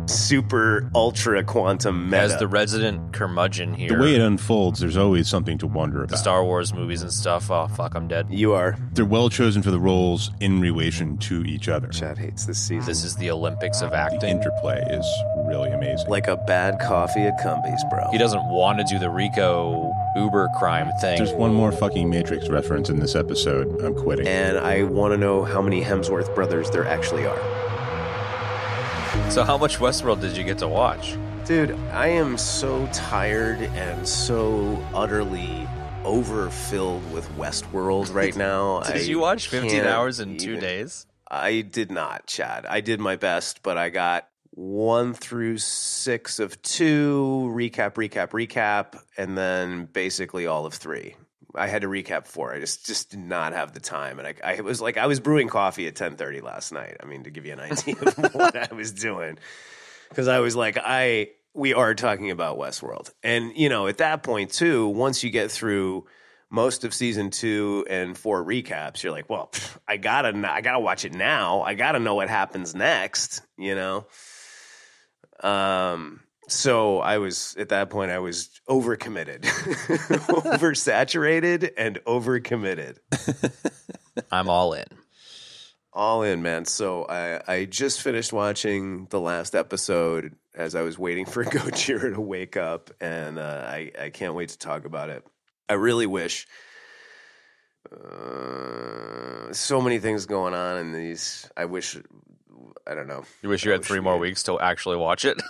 super ultra quantum meta. As the resident curmudgeon here. The way it unfolds, there's always something to wonder about. The Star Wars movies and stuff. Oh, fuck, I'm dead. You are. They're well chosen for the roles in relation to each other. Chad hates this season. This is the Olympics of acting. The interplay is really amazing. Like a bad coffee at Cumbies, bro. He doesn't want to do the Rico Uber crime thing. There's one more fucking Matrix reference in this episode. I'm quitting. And I want to know how many Hemsworth brothers there actually are. So how much Westworld did you get to watch? Dude, I am so tired and so utterly overfilled with Westworld right now. Did you watch 15 hours in 2 days? I did not, Chad. I did my best, but I got 1 through 6 of 2, recap, and then basically all of 3. I had to recap 4. I just did not have the time. And I was like, I was brewing coffee at 10:30 last night. I mean, to give you an idea of what I was doing. Because I was like, we are talking about Westworld. And, you know, at that point, too, once you get through most of season 2 and 4 recaps, you're like, well, I gotta watch it now. I gotta know what happens next, you know? So I was, at that point, I was overcommitted, oversaturated and overcommitted. I'm all in. All in, man. So I just finished watching the last episode as I was waiting for Gojira to wake up, and I can't wait to talk about it. I really wish. So many things going on in these. I don't know. You wish you had 3 more weeks to actually watch it?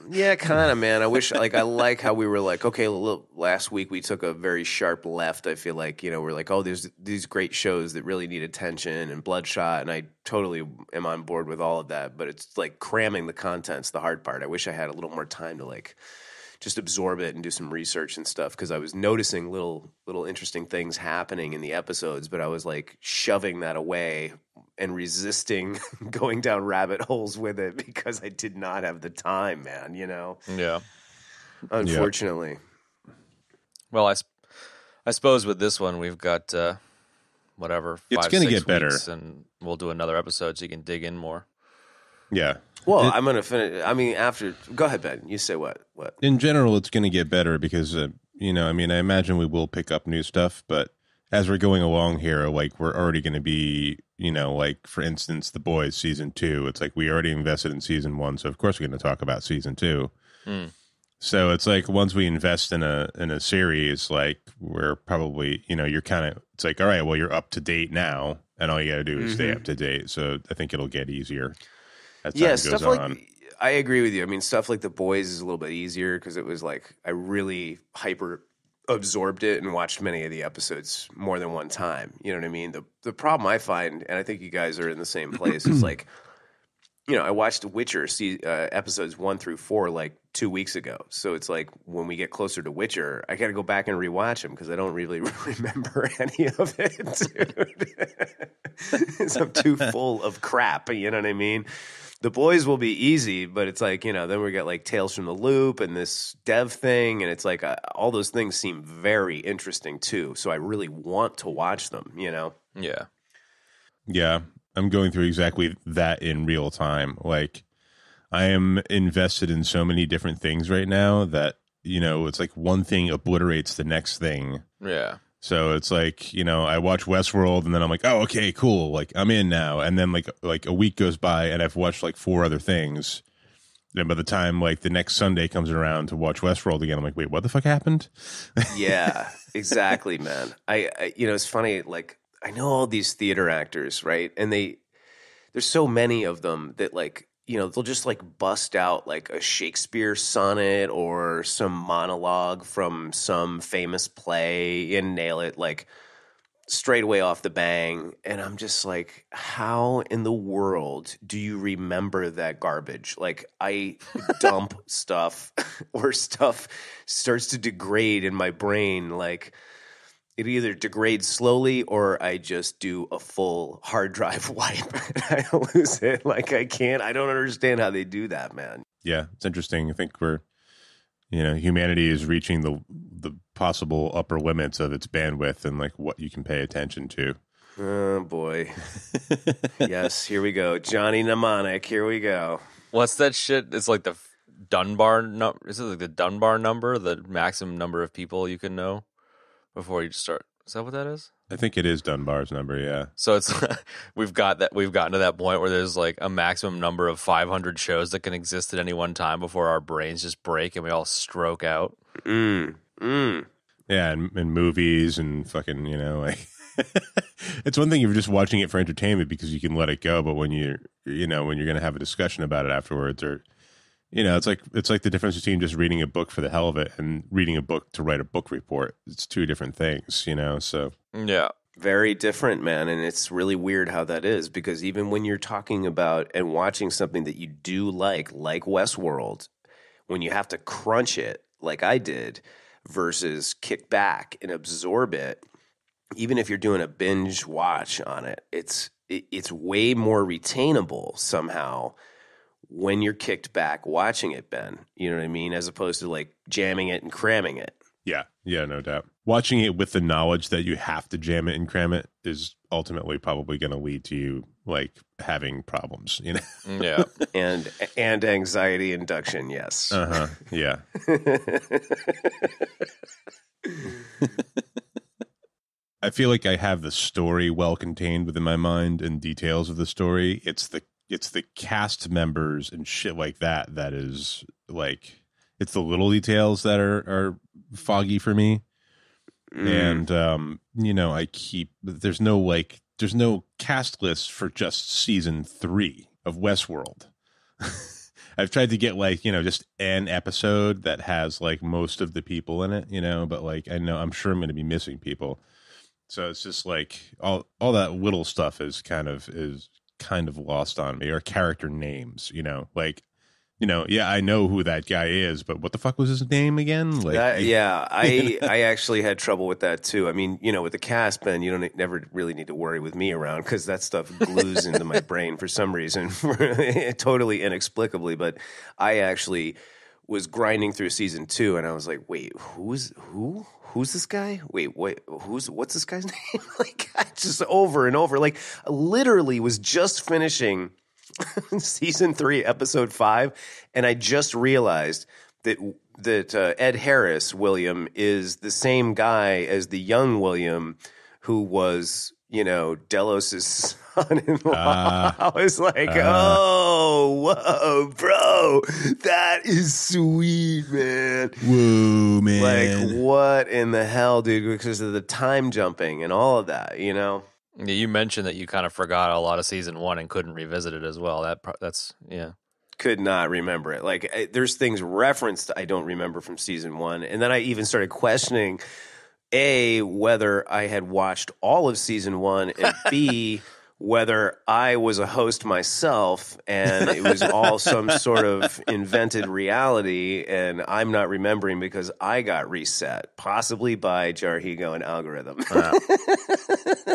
Yeah, kind of, man. I wish, I like how we were like, okay, last week we took a very sharp left. I feel like, you know, we're like, oh, there's these great shows that really need attention and Bloodshot, and I totally am on board with all of that. But it's like cramming the content's the hard part. I wish I had a little more time to like just absorb it and do some research and stuff, because I was noticing little interesting things happening in the episodes, but I was like shoving that away and resisting going down rabbit holes with it because I did not have the time, man, you know? Yeah. Unfortunately. Yeah. Well, I suppose with this one, we've got, whatever, 5, it's going to get better, and we'll do another episode so you can dig in more. Yeah. Well, I'm going to finish. I mean, after, go ahead, Ben. You say what? In general, it's going to get better because, you know, I mean, I imagine we will pick up new stuff, but as we're going along here, like, we're already going to be, you know, like, for instance, The Boys season 2. It's like we already invested in season 1, so of course we're going to talk about season 2. So it's like once we invest in a series, like, we're probably, you know, you're kind of, it's like, all right, well, you're up to date now, and all you got to do is stay up to date. So I think it'll get easier. Yeah, stuff like, I agree with you. I mean, stuff like The Boys is a little bit easier because it was like I really hyper absorbed it and watched many of the episodes more than one time. You know what I mean? The problem I find, and I think you guys are in the same place, is like, you know, I watched The Witcher episodes 1 through 4 like 2 weeks ago. So it's like when we get closer to Witcher, I got to go back and rewatch them because I don't really remember any of it, dude. I'm too full of crap. You know what I mean? The Boys will be easy, but it's like, you know, then we got like Tales from the Loop and this dev thing, and it's like all those things seem very interesting too. So I really want to watch them, you know? Yeah. Yeah. I'm going through exactly that in real time. Like, I am invested in so many different things right now that, you know, it's like one thing obliterates the next thing. Yeah. So it's like, you know, I watch Westworld and then I'm like, oh, okay, cool. Like, I'm in now. And then like a week goes by and I've watched like 4 other things. Then by the time like the next Sunday comes around to watch Westworld again, I'm like, wait, what the fuck happened? Yeah, exactly, man. I you know, it's funny, like, I know all these theater actors, right? And there's so many of them that, like, you know, they'll just like bust out like a Shakespeare sonnet or some monologue from some famous play and nail it like straight away off the bang. And I'm just like, how in the world do you remember that garbage? Like, I dump stuff or stuff starts to degrade in my brain, like, it either degrades slowly or I just do a full hard drive wipe and I lose it. Like, I don't understand how they do that, man. Yeah, it's interesting. I think humanity is reaching the possible upper limits of its bandwidth and like what you can pay attention to. Oh, boy. Yes, here we go. Johnny Mnemonic, here we go. What's that shit? It's like the Dunbar number. Is it like the Dunbar number, the maximum number of people you can know before you start? Is that what that is? I think it is Dunbar's number, yeah. So it's we've gotten to that point where there's like a maximum number of 500 shows that can exist at any one time before our brains just break and we all stroke out. Yeah, and movies and fucking, you know, like it's one thing if you're just watching it for entertainment because you can let it go, but when you're going to have a discussion about it afterwards, or you know, it's like the difference between just reading a book for the hell of it and reading a book to write a book report. It's two different things, you know. So yeah, very different, man, and it's really weird how that is, because even when you're talking about and watching something that you do like Westworld, when you have to crunch it like I did versus kick back and absorb it, even if you're doing a binge watch on it, it's way more retainable somehow when you're kicked back watching it, Ben. You know what I mean? As opposed to like jamming it and cramming it. yeah, no doubt. Watching it with the knowledge that you have to jam it and cram it is ultimately probably going to lead to you like having problems, you know? Yeah. and anxiety induction, yes. Yeah. I feel like I have the story well contained within my mind and details of the story. It's the cast members and shit like that is like, it's the little details that are foggy for me. And you know, there's no cast list for just season 3 of Westworld. I've tried to get like, you know, just an episode that has like most of the people in it, you know, but like I'm sure I'm going to be missing people. So it's just like all that little stuff is kind of lost on me, or character names, you know, like, you know, yeah, I know who that guy is, but what the fuck was his name again? Like, I actually had trouble with that too. I mean, you know, with the cast, Ben, you don't never really need to worry with me around because that stuff glues into my brain for some reason, totally inexplicably. But I actually was grinding through season 2, and I was like, wait, who's this guy? Wait, what's this guy's name? Like, I just over and over, like, literally was just finishing season 3, episode 5, and I just realized that Ed Harris, William, is the same guy as the young William who was, you know, Delos's son-in-law. I was like, oh, whoa, bro, that is sweet, man. Whoa, man. Like, what in the hell, dude? Because of the time jumping and all of that, you know? Yeah, you mentioned that you kind of forgot a lot of season 1 and couldn't revisit it as well. That's yeah. Could not remember it. Like, there's things referenced I don't remember from season 1, and then I even started questioning whether I had watched all of season 1, and B, whether I was a host myself and it was all some sort of invented reality and I'm not remembering because I got reset, possibly by Jarhigo and algorithm. Wow.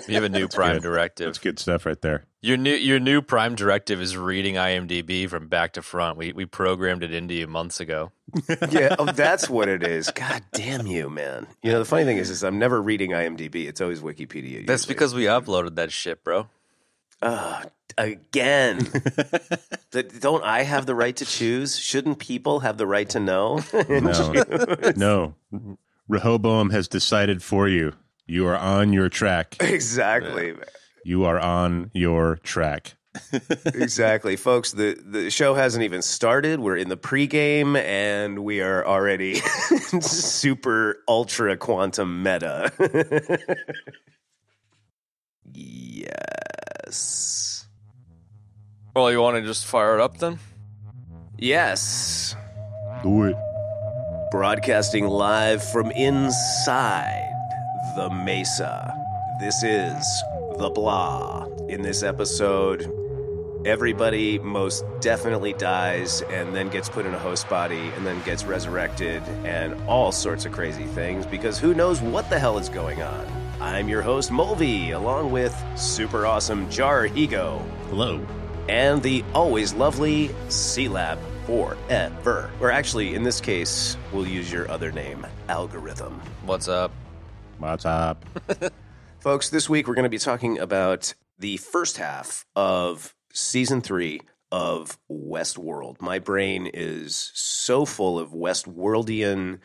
You have a new Prime Directive. That's good stuff right there. Your new Prime Directive is reading IMDb from back to front. We programmed it into you months ago. Yeah, that's what it is. God damn you, man. You know, the funny thing is I'm never reading IMDb. It's always Wikipedia. Usually. That's because we uploaded that shit, bro. Again. Don't I have the right to choose? Shouldn't people have the right to know? No. Rehoboam has decided for you. You are on your track. Exactly. You are on your track. Exactly. Folks, the show hasn't even started. We're in the pregame, and we are already super ultra quantum meta. Yes. Well, you want to just fire it up then? Yes. Do it. Broadcasting live from inside the Mesa. This is The Blah. In this episode, everybody most definitely dies and then gets put in a host body and then gets resurrected and all sorts of crazy things because who knows what the hell is going on. I'm your host, Mulvey, along with super awesome Jarhigo. Hello. And the always lovely C-Lab forever. Or actually, in this case, we'll use your other name, Algorithm. What's up? What's up? Folks, this week we're going to be talking about the first half of season 3 of Westworld. My brain is so full of Westworldian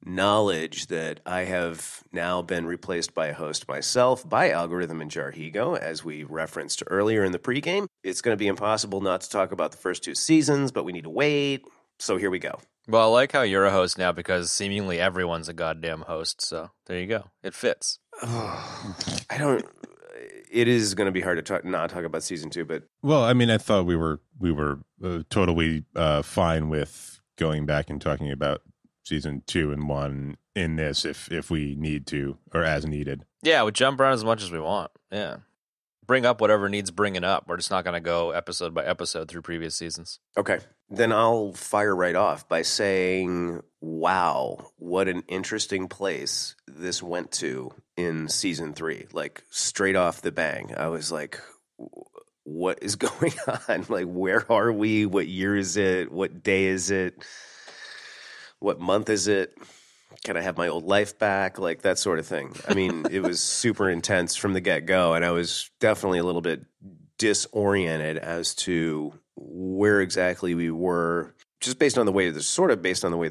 knowledge that I have now been replaced by a host myself by Algorithm and Jarhigo, as we referenced earlier in the pregame. It's going to be impossible not to talk about the first 2 seasons, but we need to wait. So here we go. Well, I like how you're a host now because seemingly everyone's a goddamn host. So there you go. It fits. It is going to be hard to not talk about season 2, but Well, I mean, I thought we were totally fine with going back and talking about season 2 and 1 in this if we need to or as needed. Yeah, we jump around as much as we want. Yeah. Bring up whatever needs bringing up. We're just not going to go episode by episode through previous seasons. okay. Then I'll fire right off by saying, wow, what an interesting place this went to in season 3. Like, straight off the bang. I was like, what is going on? Like, where are we? What year is it? What day is it? What month is it? Can I have my old life back? Like, that sort of thing. I mean, it was super intense from the get-go, and I was definitely a little bit disoriented as to where exactly we were, just based on the way the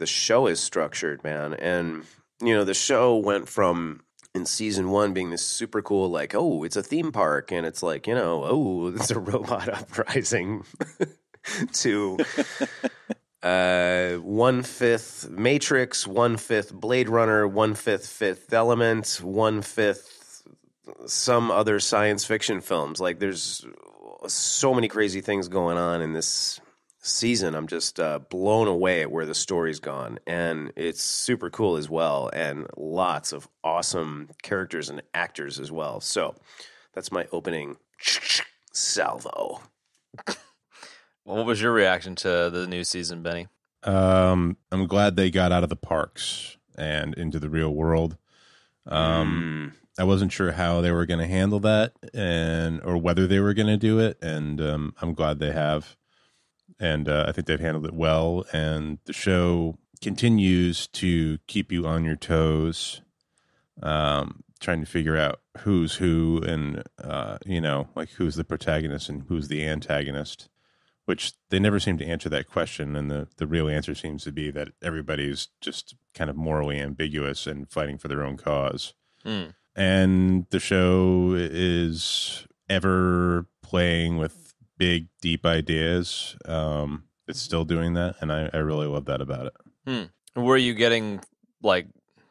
show is structured, man. And, the show went from, in season 1, being this super cool, like, oh, it's a theme park, and it's like, oh, it's a robot uprising, to 1/5 Matrix, 1/5 Blade Runner, 1/5 Fifth Element, 1/5 some other science fiction films. Like, there's so many crazy things going on in this season. I'm just blown away at where the story's gone, and it's super cool as well, and lots of awesome characters and actors as well. So that's my opening salvo. What was your reaction to the new season, Benny? I'm glad they got out of the parks and into the real world. I wasn't sure how they were going to handle that or whether they were going to do it, and I'm glad they have. And I think they've handled it well, and the show continues to keep you on your toes, trying to figure out who's who and, like who's the protagonist and who's the antagonist, which they never seem to answer that question. And the real answer seems to be that everybody's just kind of morally ambiguous and fighting for their own cause. And the show is ever playing with big, deep ideas. It's still doing that, and I really love that about it. Were you getting, like,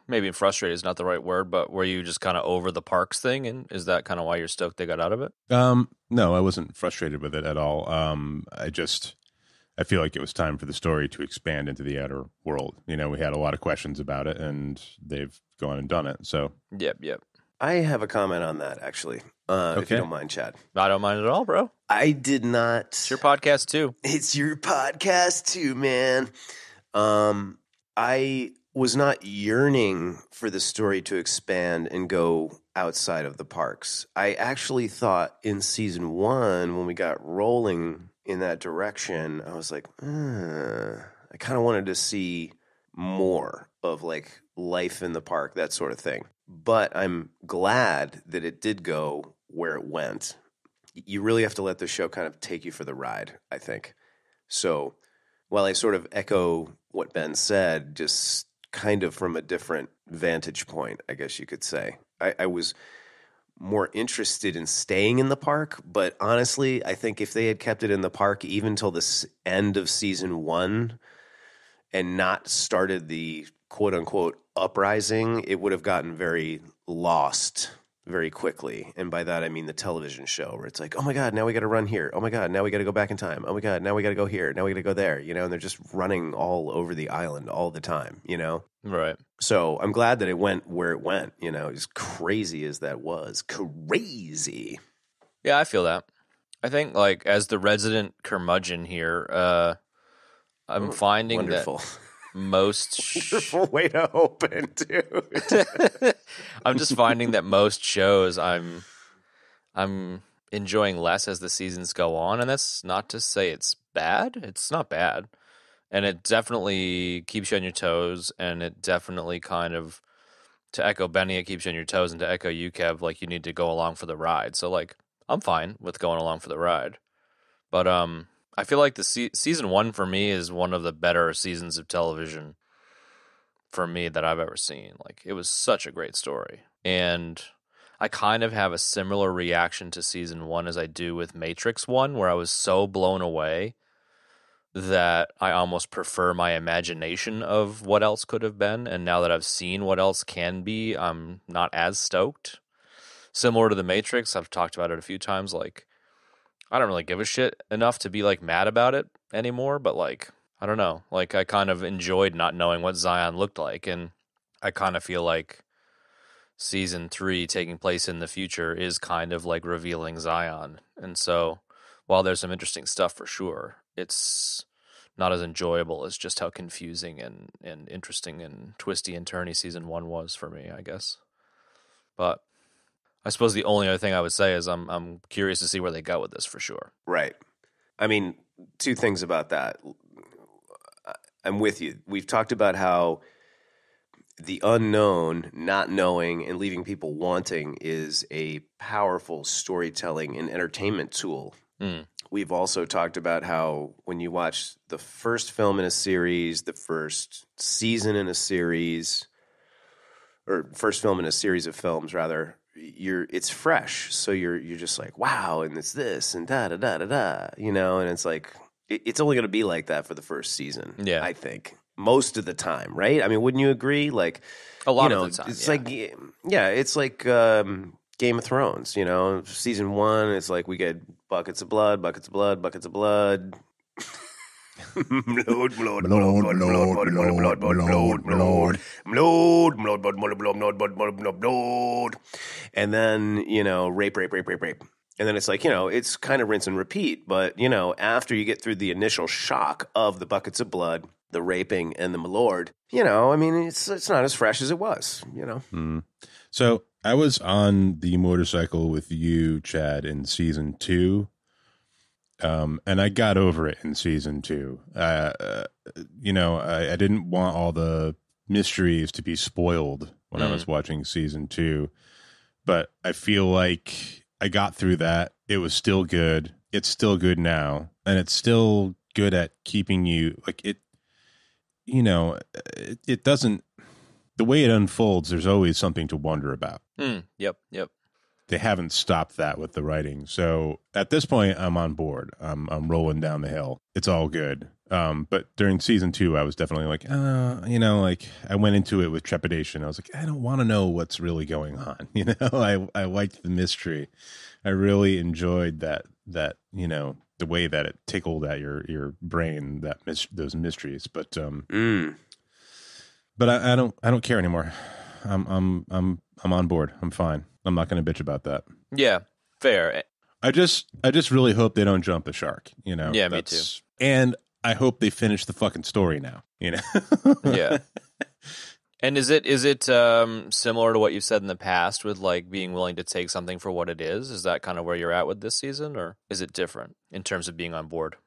maybe frustrated is not the right word, but were you just kind of over the parks thing, and is that kind of why you're stoked they got out of it? No, I wasn't frustrated with it at all. I feel like it was time for the story to expand into the outer world. We had a lot of questions about it, and they've gone and done it. So Yep. I have a comment on that, actually, if you don't mind, Chad. I don't mind at all, bro. I did not. It's your podcast, too. It's your podcast, too, man. I was not yearning for the story to expand and go outside of the parks. I actually thought in season 1, when we got rolling in that direction, I was like, I kind of wanted to see more of, like, life in the park, that sort of thing. But I'm glad that it did go where it went. You really have to let the show kind of take you for the ride, I think. So while I sort of echo what Ben said, just kind of from a different vantage point, I guess you could say, I was more interested in staying in the park. But honestly, I think if they had kept it in the park even till the end of season 1 and not started the quote-unquote uprising, it would have gotten very lost very quickly. And by that, I mean the television show, where it's like, oh my God, now we got to run here. Oh my God, now we got to go back in time. Oh my God, now we got to go here. Now we got to go there, and they're just running all over the island all the time, Right. So I'm glad that it went where it went, as crazy as that was. Crazy. Yeah, I feel that. I think, like, as the resident curmudgeon here, I'm finding wonderful. that most wonderful way to open, dude. I'm just finding that most shows I'm enjoying less as the seasons go on, and that's not to say it's bad. It's not bad, and it definitely keeps you on your toes, and it definitely kind of to echo Benny, it keeps you on your toes, and to echo you, Kev, like you need to go along for the ride. So like I'm fine with going along for the ride, but I feel like the season 1 for me is one of the better seasons of television for me that I've ever seen. Like it was such a great story, and I kind of have a similar reaction to season 1 as I do with Matrix 1, where I was so blown away that I almost prefer my imagination of what else could have been. And now that I've seen what else can be, I'm not as stoked. Similar to The Matrix, I've talked about it a few times. Like, I don't really give a shit enough to be like mad about it anymore. But like, I don't know. Like, I kind of enjoyed not knowing what Zion looked like. And I kind of feel like season 3 taking place in the future is kind of like revealing Zion. And so while there's some interesting stuff for sure, it's not as enjoyable as just how confusing and interesting and twisty and turny season 1 was for me, I guess. But I suppose the only other thing I would say is I'm curious to see where they go with this for sure. Right. I mean, 2 things about that. I'm with you. We've talked about how the unknown, not knowing, and leaving people wanting is a powerful storytelling and entertainment tool. We've also talked about how when you watch the first film in a series, the first season in a series, or first film in a series of films, rather, it's fresh. So you're just like, wow, and it's this and da da da da da, you know, and it's like it's only going to be like that for the first season. Yeah, I think most of the time, right? I mean, wouldn't you agree? Like a lot of the time, it's like it's like Game of Thrones, you know, season 1, it's like we get buckets of blood, buckets of blood, buckets of blood. And then, you know, rape. And then it's like, you know, it's kind of rinse and repeat. But, you know, after you get through the initial shock of the buckets of blood, the raping, and the malord, you know, I mean, it's not as fresh as it was, you know. So I was on the motorcycle with you, Chad, in season 2. And I got over it in season 2. You know, I didn't want all the mysteries to be spoiled when I was watching season 2, but I feel like I got through that. It was still good. It's still good now, and it's still good at keeping you like it. You know, it doesn't. The way it unfolds, there's always something to wonder about. Yep. They haven't stopped that with the writing. So at this point, I'm on board. I'm rolling down the hill. It's all good. But during season 2, I was definitely like, you know, like I went into it with trepidation. I was like, I don't want to know what's really going on. You know, I liked the mystery. I really enjoyed that, you know, the way that it tickled at your brain, those mysteries. But but I don't care anymore. I'm on board. I'm fine. I'm not going to bitch about that. Yeah, fair. I just really hope they don't jump the shark, you know. Yeah, me too. And I hope they finish the fucking story now, you know. Yeah. And is it similar to what you've said in the past with like being willing to take something for what it is? Is that kind of where you're at with this season, or is it different in terms of being on board?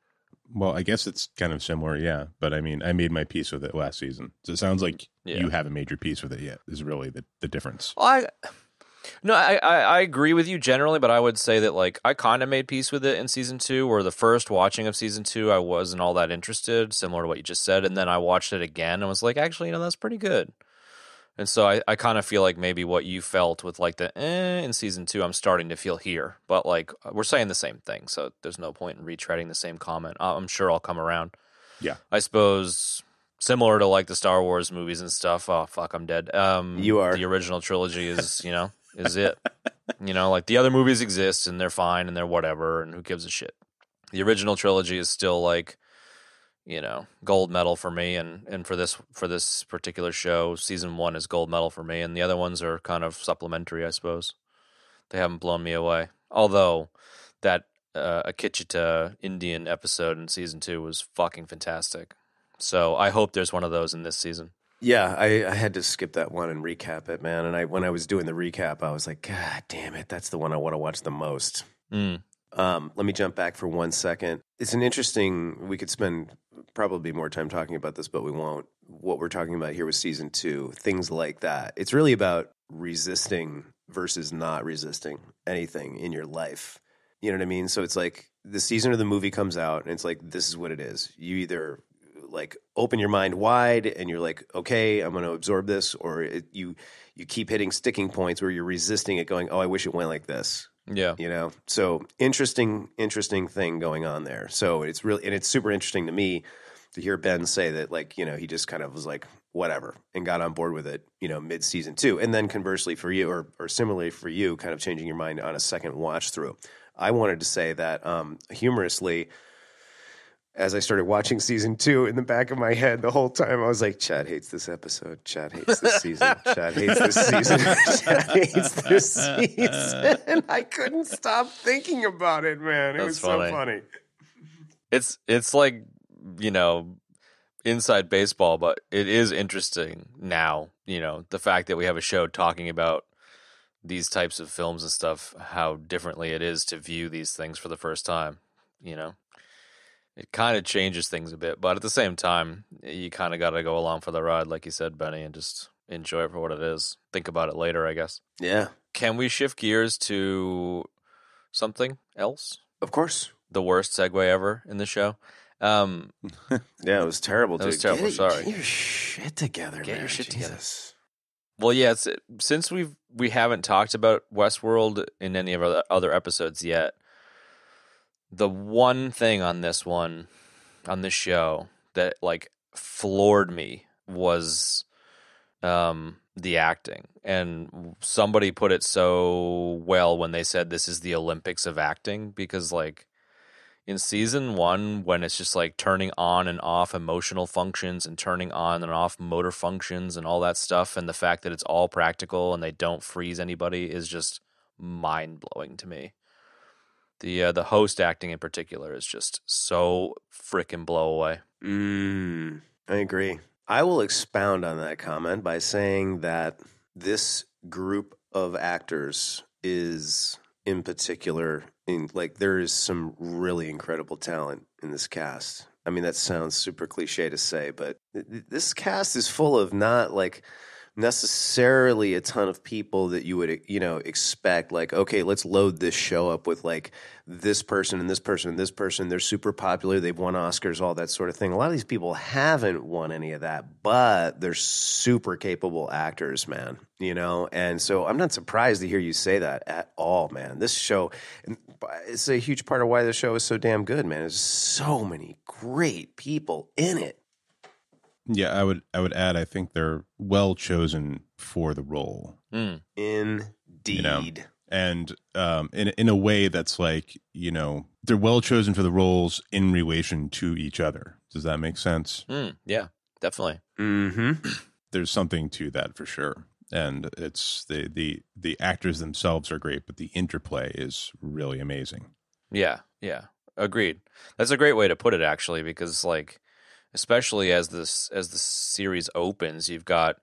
Well, I guess it's kind of similar, yeah. But I mean, I made my peace with it last season. So it sounds like you haven't made your peace with it yet, is really the difference. Well, I agree with you generally, but I would say that like I kind of made peace with it in season 2, where the first watching of season 2, I wasn't all that interested, similar to what you just said. And then I watched it again and was like, actually, you know, that's pretty good. And so I kind of feel like maybe what you felt with like the in season 2, I'm starting to feel here. But like we're saying the same thing, so there's no point in retreading the same comment. I'm sure I'll come around. Yeah. I suppose similar to like the Star Wars movies and stuff. Oh, fuck, I'm dead. You are. The original trilogy is, you know, is it. You know, like the other movies exist and they're fine and they're whatever and who gives a shit. The original trilogy is still like, you know, gold medal for me, and for this particular show, season 1 is gold medal for me, and the other ones are kind of supplementary, I suppose. They haven't blown me away. Although that Akichita Indian episode in season 2 was fucking fantastic. So I hope there's one of those in this season. Yeah, I had to skip that one and recap it, man. And when I was doing the recap, I was like, God damn it, that's the one I want to watch the most. Let me jump back for 1 second. It's an interesting, we could spend probably more time talking about this, but we won't. what we're talking about here with season 2, things like that. It's really about resisting versus not resisting anything in your life. You know what I mean? So it's like the season of the movie comes out and it's like, this is what it is. You either like open your mind wide and you're like, okay, I'm going to absorb this, or you keep hitting sticking points where you're resisting it going, oh, I wish it went like this. Yeah. You know? So interesting thing going on there. So it's really, and it's super interesting to me to hear Ben say that, like, you know, he just kind of was like, whatever, and got on board with it, you know, mid-season 2. And then conversely for you, or similarly for you, kind of changing your mind on a second watch through. I wanted to say that humorously, as I started watching season 2, in the back of my head the whole time, I was like, Chad hates this episode. Chad hates this season. Chad hates this season. Chad hates this season. And I couldn't stop thinking about it, man. It was so funny. It's like, you know, inside baseball, but it is interesting now, you know, the fact that we have a show talking about these types of films and stuff, how differently it is to view these things for the first time, you know. It kind of changes things a bit, but at the same time, you kind of got to go along for the ride, like you said, Benny, and just enjoy it for what it is. Think about it later, I guess. Yeah. Can we shift gears to something else? Of course. The worst segue ever in the show. Yeah, it was terrible, dude. It was terrible, sorry. Get your shit together, Get man. your shit together. Jesus. Well, yeah, since we haven't talked about Westworld in any of our other episodes yet, the one thing on this show that like floored me was the acting. And somebody put it so well when they said this is the Olympics of acting, because like in season 1, when it's just like turning on and off emotional functions and turning on and off motor functions and all that stuff, and the fact that it's all practical and they don't freeze anybody is just mind-blowing to me. The host acting in particular is just so freaking blow away. I agree. I will expound on that comment by saying that this group of actors is, in particular, there is some really incredible talent in this cast. I mean, that sounds super cliche to say, but this cast is full of not like necessarily a ton of people that you would, you know, expect. Like, okay, let's load this show up with like this person and this person and this person. They're super popular. They've won Oscars, all that sort of thing. A lot of these people haven't won any of that, but they're super capable actors, man, you know? And so I'm not surprised to hear you say that at all, man. This show, it's a huge part of why the show is so damn good, man. There's so many great people in it. Yeah, I would add, I think they're well chosen for the role. Indeed. You know? And in a way that's like, you know, they're well chosen for the roles in relation to each other. Does that make sense? Yeah, definitely. Mm-hmm. There's something to that for sure. And it's the actors themselves are great, but the interplay is really amazing. Yeah, agreed. That's a great way to put it, actually, because like, especially as the series opens, you've got,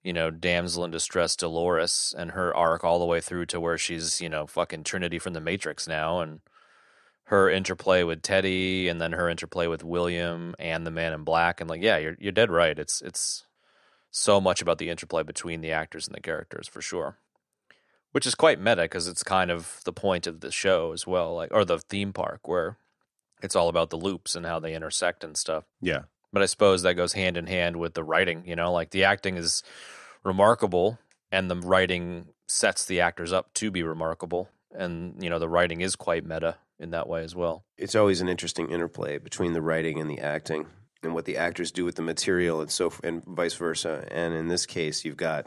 you know, damsel in distress Dolores and her arc all the way through to where she's, you know, fucking Trinity from the Matrix now, and her interplay with Teddy, and then her interplay with William and the Man in Black, and like, yeah, you're dead right. It's so much about the interplay between the actors and the characters, for sure, which is quite meta because it's kind of the point of the show as well, like, or the theme park, where it's all about the loops and how they intersect and stuff. Yeah. But I suppose that goes hand in hand with the writing, you know, like the acting is remarkable and the writing sets the actors up to be remarkable. And, you know, the writing is quite meta in that way as well. It's always an interesting interplay between the writing and the acting and what the actors do with the material and vice versa. And in this case, you've got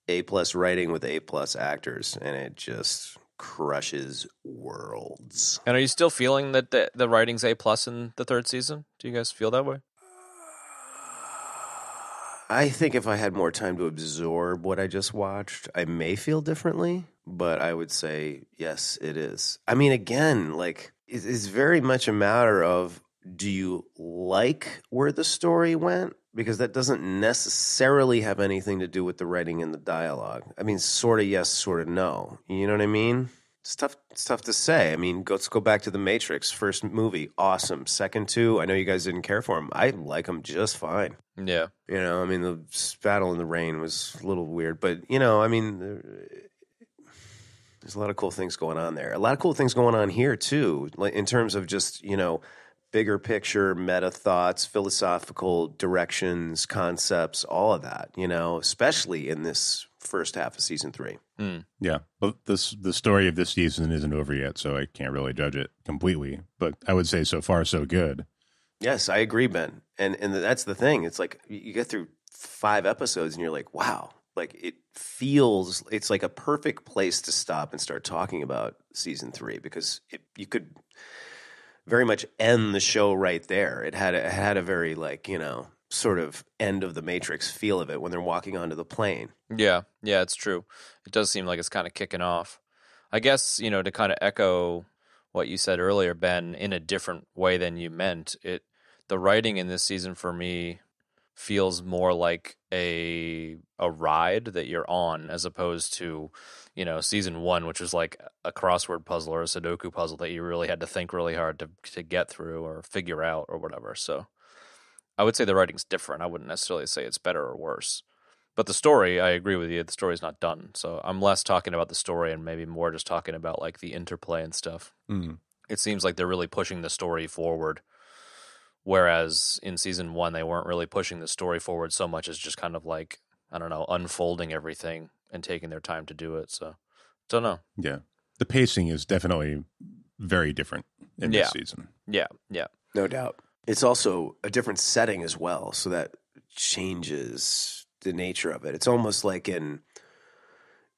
A+ writing with A+ actors, and it just crushes worlds. And are you still feeling that the writing's A+ in the third season? Do you guys feel that way? I think if I had more time to absorb what I just watched, I may feel differently, but I would say, yes, it is. I mean, again, like, it's very much a matter of, do you like where the story went? Because that doesn't necessarily have anything to do with the writing and the dialogue. I mean, sort of yes, sort of no. You know what I mean? It's tough to say. I mean, let's go back to The Matrix. First movie, awesome. Second two, I know you guys didn't care for them. I like them just fine. Yeah. You know, I mean, the battle in the rain was a little weird, but, you know, I mean, there's a lot of cool things going on there. A lot of cool things going on here, too, like in terms of just, you know, bigger picture, meta thoughts, philosophical directions, concepts, all of that, you know, especially in this first half of season 3. Yeah, but the story of this season isn't over yet, so I can't really judge it completely. But I would say so far so good. Yes, I agree, Ben. And that's the thing. It's like you get through 5 episodes and you're like, wow, like it's like a perfect place to stop and start talking about season 3 because you could very much end the show right there. It had a very like, you know, sort of end of the Matrix feel of it when they're walking onto the plane. Yeah, it's true. It does seem like it's kind of kicking off. I guess, you know, to kind of echo what you said earlier, Ben, in a different way than you meant, the writing in this season for me feels more like a ride that you're on as opposed to, you know, season 1, which was like a crossword puzzle or a Sudoku puzzle that you really had to think really hard to get through or figure out or whatever. So I would say the writing's different. I wouldn't necessarily say it's better or worse. But the story, I agree with you, the story's not done. So I'm less talking about the story and maybe more just talking about like the interplay and stuff. It seems like they're really pushing the story forward. Whereas in season 1, they weren't really pushing the story forward so much as just kind of like, I don't know, unfolding everything and taking their time to do it. So, don't know. Yeah. The pacing is definitely very different in this season. Yeah. No doubt. It's also a different setting as well, so that changes the nature of it. It's almost like in,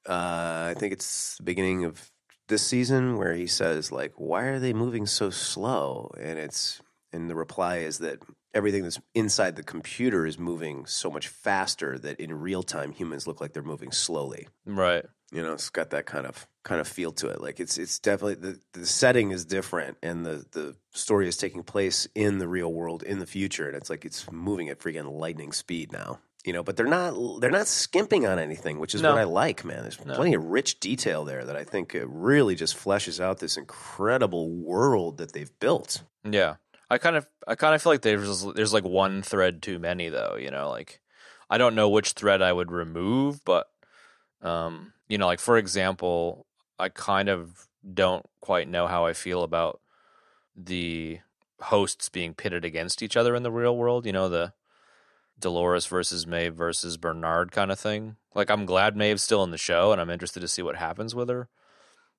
I think it's the beginning of this season where he says, like, why are they moving so slow? And the reply is that everything that's inside the computer is moving so much faster that in real time humans look like they're moving slowly. Right. You know, it's got that kind of feel to it. Like it's definitely the setting is different, and the story is taking place in the real world in the future, and it's like it's moving at freaking lightning speed now. You know, but they're not skimping on anything, which is what I like, man. There's plenty of rich detail there that I think it really just fleshes out this incredible world that they've built. Yeah. I kind of feel like there's like one thread too many though, you know, like I don't know which thread I would remove, but you know, like for example, I kind of don't quite know how I feel about the hosts being pitted against each other in the real world, you know, the Dolores versus Maeve versus Bernard kind of thing. Like I'm glad Maeve's still in the show and I'm interested to see what happens with her.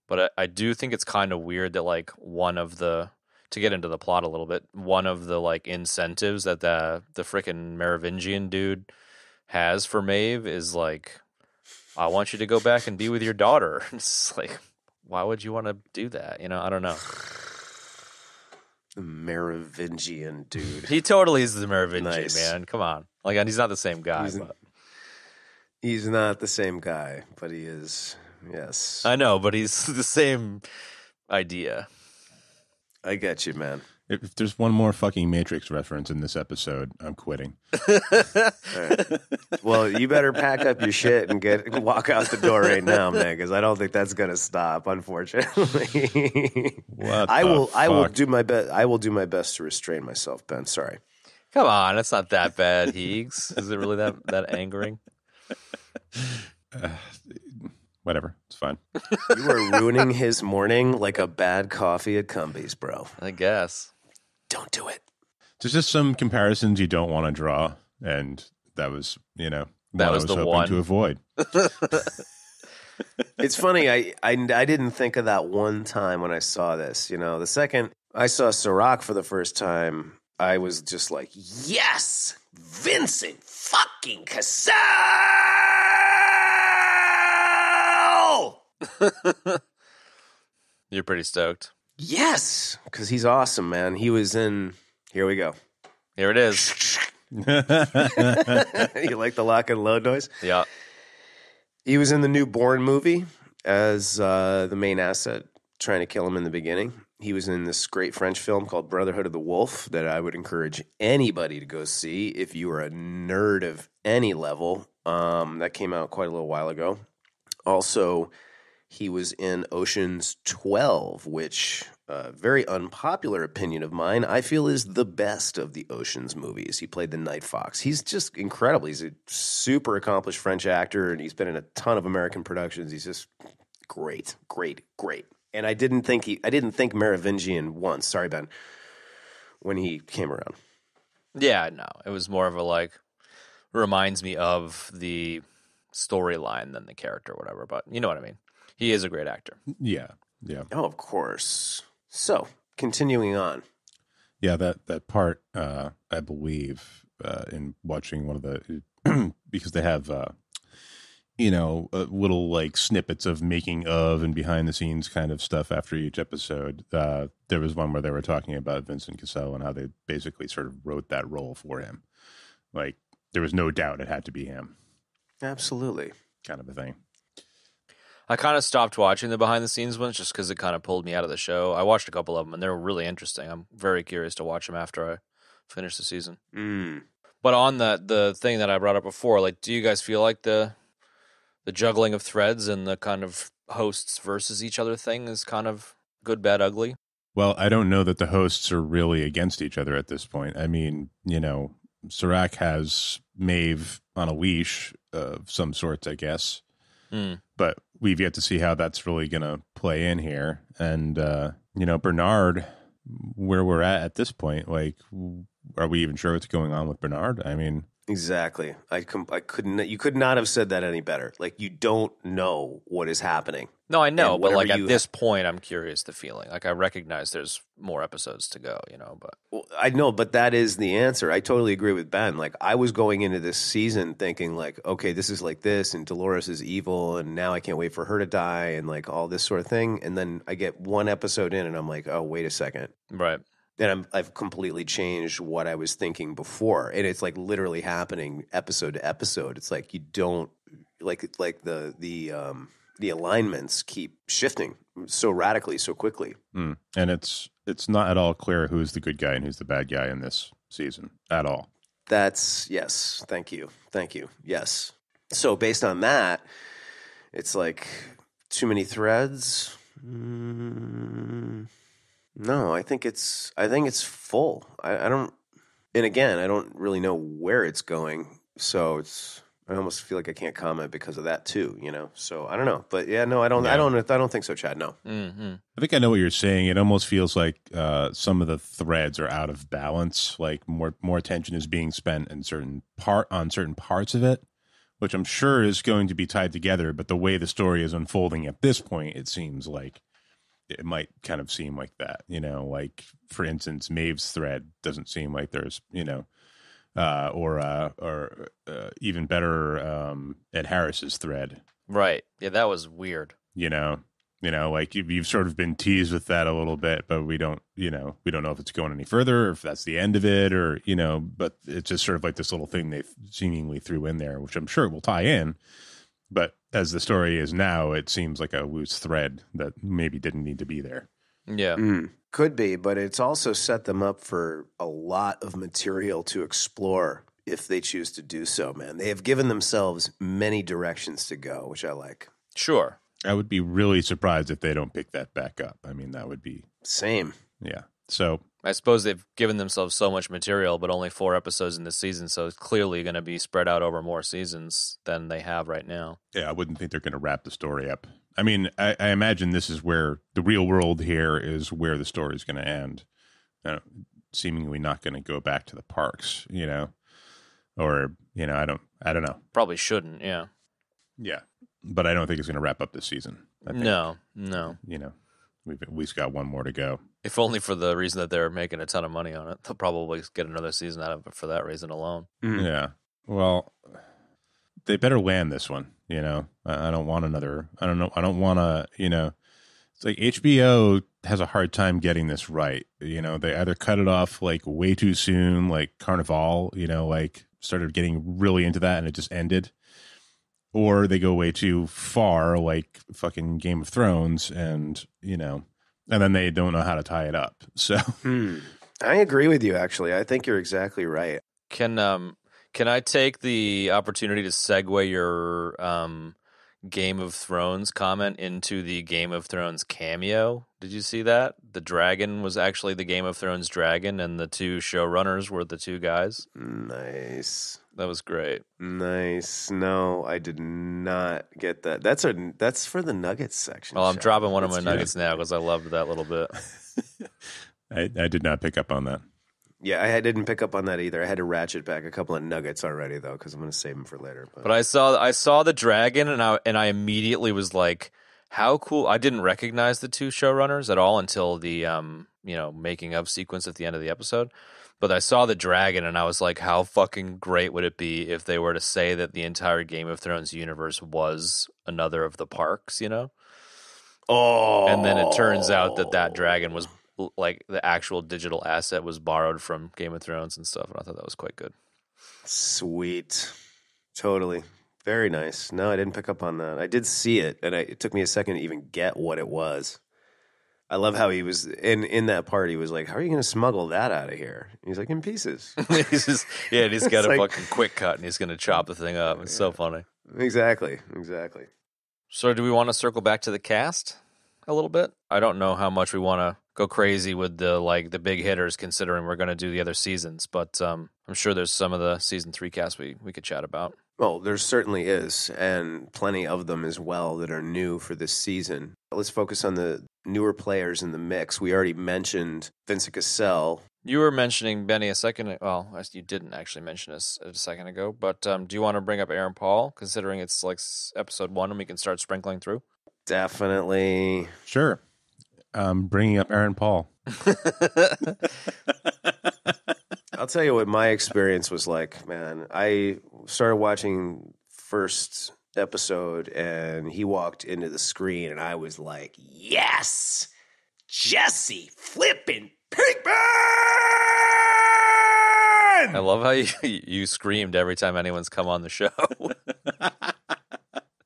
But I do think it's kind of weird that like to get into the plot a little bit, one of the like incentives that the frickin' Merovingian dude has for Maeve is like, I want you to go back and be with your daughter. It's like, why would you want to do that? You know, I don't know. The Merovingian dude. He totally is the Merovingian, Nice. man. Come on. Like, and he's not the same guy. He's not the same guy, but he is, yes. I know, but he's the same idea. I get you, man. If there's one more fucking Matrix reference in this episode, I'm quitting. All right. Well, you better pack up your shit and walk out the door right now, man, because I don't think that's gonna stop. Unfortunately, I will do my best. I will do my best to restrain myself, Ben. Sorry. Come on, it's not that bad, Heegs. Is it really that angering? Whatever, it's fine. You are ruining his morning like a bad coffee at Cumbies, bro. I guess. Don't do it. There's just some comparisons you don't want to draw, and that was, you know, that what was I was the hoping one to avoid. It's funny. I didn't think of that one time when I saw this. You know, the second I saw Sirach for the first time, I was just like, yes, Vincent fucking Cassel. You're pretty stoked. Yes, because he's awesome, man. He was in. Here we go. Here it is. You like the lock and load noise? Yeah. He was in the new Bourne movie as the main asset, trying to kill him in the beginning. He was in this great French film called Brotherhood of the Wolf that I would encourage anybody to go see if you are a nerd of any level. That came out quite a little while ago. Also, He was in Ocean's 12, which, very unpopular opinion of mine, I feel is the best of the Ocean's movies. He played the Night Fox. He's just incredible. He's a super accomplished French actor, and he's been in a ton of American productions. He's just great. And I didn't think Merovingian once. Sorry, Ben, when he came around. Yeah, no, it was more of a like reminds me of the storyline than the character, or whatever. But you know what I mean. He is a great actor. Yeah. Oh, of course. So, continuing on. Yeah, that part, I believe, in watching one of the, because they have, little like snippets of making of and behind the scenes kind of stuff after each episode. There was one where they were talking about Vincent Cassel and how they basically sort of wrote that role for him. Like, there was no doubt it had to be him. Absolutely. Kind of a thing. I kind of stopped watching the behind-the-scenes ones just because it kind of pulled me out of the show. I watched a couple of them, and they were really interesting. I'm very curious to watch them after I finish the season. But on the thing that I brought up before, like, do you guys feel like the juggling of threads and the kind of hosts versus each other thing is kind of good, bad, ugly? Well, I don't know that the hosts are really against each other at this point. I mean, Serac has Maeve on a leash of some sorts, I guess. But we've yet to see how that's really going to play in here. And, Bernard, where we're at this point, like, are we even sure what's going on with Bernard? I mean... Exactly. I couldn't. You could not have said that any better. Like, you don't know what is happening. No, I know, but like at this point, I'm curious the feeling. Like, I recognize there's more episodes to go, but I know, but that is the answer. I totally agree with Ben. Like, I was going into this season thinking, like, okay, this is like this, and Dolores is evil, and now I can't wait for her to die, and like all this sort of thing. And then I get one episode in, and I'm like, oh, wait a second, right. And I've completely changed what I was thinking before, and it's like literally happening episode to episode. It's like you don't like the alignments keep shifting so radically, so quickly. And it's not at all clear who's the good guy and who's the bad guy in this season at all. Yes. Thank you. Yes. So based on that, it's like too many threads. No, I think it's full. I don't, and again, I don't really know where it's going. So I almost feel like I can't comment because of that too, So I don't know, but yeah, no, I don't think so, Chad. No. Mm-hmm. I think I know what you're saying. It almost feels like some of the threads are out of balance. Like more attention is being spent on certain parts of it, which I'm sure is going to be tied together. But the way the story is unfolding at this point, it seems like it might kind of seem like that, like, for instance, Maeve's thread doesn't seem like there's, or even better, Ed Harris's thread. Right. Yeah, that was weird. Like you've sort of been teased with that a little bit, but we don't know if it's going any further or if that's the end of it or, but it's just sort of like this little thing they seemingly threw in there, which I'm sure will tie in. But as the story is now, it seems like a loose thread that maybe didn't need to be there. Yeah. Could be, but it's also set them up for a lot of material to explore if they choose to do so, man. They have given themselves many directions to go, which I like. Sure. I would be really surprised if they don't pick that back up. I mean, that would be... Same. Yeah. So... I suppose they've given themselves so much material, but only 4 episodes in this season, so it's clearly going to be spread out over more seasons than they have right now. Yeah, I wouldn't think they're going to wrap the story up. I mean, I imagine this is where the real world here is where the story is going to end. Seemingly not going to go back to the parks, or, I don't know. Probably shouldn't, yeah. Yeah, but I don't think it's going to wrap up this season. I think, No. We've at least got one more to go. If only for the reason that they're making a ton of money on it. They'll probably get another season out of it for that reason alone. Yeah. Well, they better land this one, I don't want another. I don't know. I don't want to, it's like HBO has a hard time getting this right. They either cut it off like way too soon, like Carnivàle, like started getting really into that and it just ended. Or they go way too far, like fucking Game of Thrones, and then they don't know how to tie it up. So, I agree with you. Actually, I think you're exactly right. Can I take the opportunity to segue your Game of Thrones comment into the Game of Thrones cameo. Did you see that? The dragon was actually the Game of Thrones dragon, and the two showrunners were the two guys. Nice. That was great. Nice. No, I did not get that. That's for the Nuggets section. Well, I'm Shaq. dropping one of my Nuggets now because I loved that little bit. I did not pick up on that. Yeah, I didn't pick up on that either. I had to ratchet back a couple of Nuggets already though, because I'm going to save them for later. But I saw the dragon, and I immediately was like, "How cool!" I didn't recognize the two showrunners at all until the making of sequence at the end of the episode. But I saw the dragon, and I was like, "How fucking great would it be if they were to say that the entire Game of Thrones universe was another of the parks?" You know? Oh, and then it turns out that dragon was like the actual digital asset was borrowed from Game of Thrones and stuff, and I thought that was quite good. Sweet. Totally. Very nice. No, I didn't pick up on that. I did see it, and it took me a second to even get what it was. I love how he was in that part. He was like, "How are you going to smuggle that out of here?" And he's like, "In pieces." And he's got a fucking quick cut, and he's going to chop the thing up. It's so funny. Exactly. So do we want to circle back to the cast a little bit? I don't know how much we want to go crazy with the big hitters, considering we're going to do the other seasons, but I'm sure there's some of the season 3 cast we could chat about. Well, there certainly is, and plenty of them as well that are new for this season. Let's focus on the newer players in the mix. We already mentioned Vincent Cassel. You were mentioning Benny a second. Well, you didn't actually mention us a second ago. But do you want to bring up Aaron Paul, considering it's like episode 1 and we can start sprinkling through? Definitely. Sure. Bringing up Aaron Paul. I'll tell you what my experience was like, man. I started watching first episode, and he walked into the screen, and I was like, "Yes, Jesse flipping Pinkman!" I love how you screamed every time anyone's come on the show.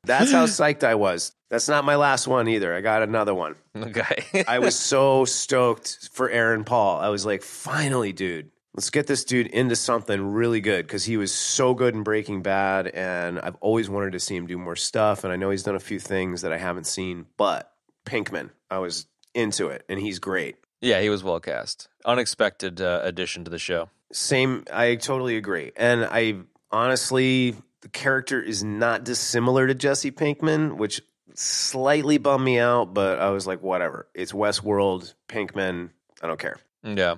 That's how psyched I was. That's not my last one either. I got another one. Okay. I was so stoked for Aaron Paul. I was like, finally, dude. Let's get this dude into something really good, because he was so good in Breaking Bad, and I've always wanted to see him do more stuff, and I know he's done a few things that I haven't seen, but Pinkman, I was into it, and he's great. Yeah, he was well cast. Unexpected addition to the show. Same, I totally agree. And I honestly, the character is not dissimilar to Jesse Pinkman, which slightly bummed me out, but I was like, whatever. It's Westworld, Pinkman, I don't care. Yeah.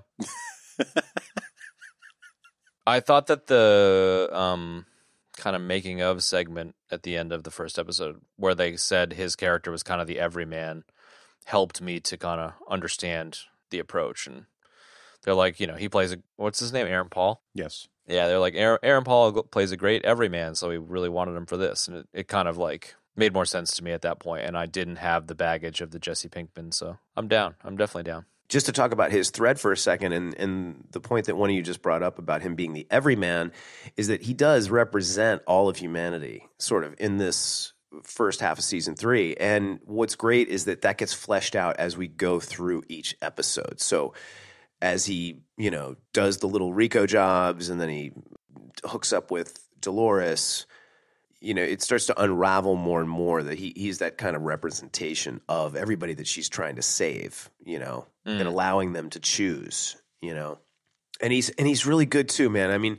I thought that the kind of making of segment at the end of the first episode, where they said his character was kind of the everyman, helped me to kind of understand the approach. And they're like, he plays what's his name? Aaron Paul? Yes. Yeah, they're like, Aaron Paul plays a great everyman, so we really wanted him for this. And it kind of like made more sense to me at that point, and I didn't have the baggage of the Jesse Pinkman, so I'm down. I'm definitely down. Just to talk about his thread for a second, and the point that one of you just brought up about him being the everyman, is that he does represent all of humanity, sort of, in this first half of season 3. And what's great is that gets fleshed out as we go through each episode. So as he, does the little Rico jobs, and then he hooks up with Dolores, it starts to unravel more and more that he's that kind of representation of everybody that she's trying to save, and allowing them to choose, and he's really good too, man. I mean,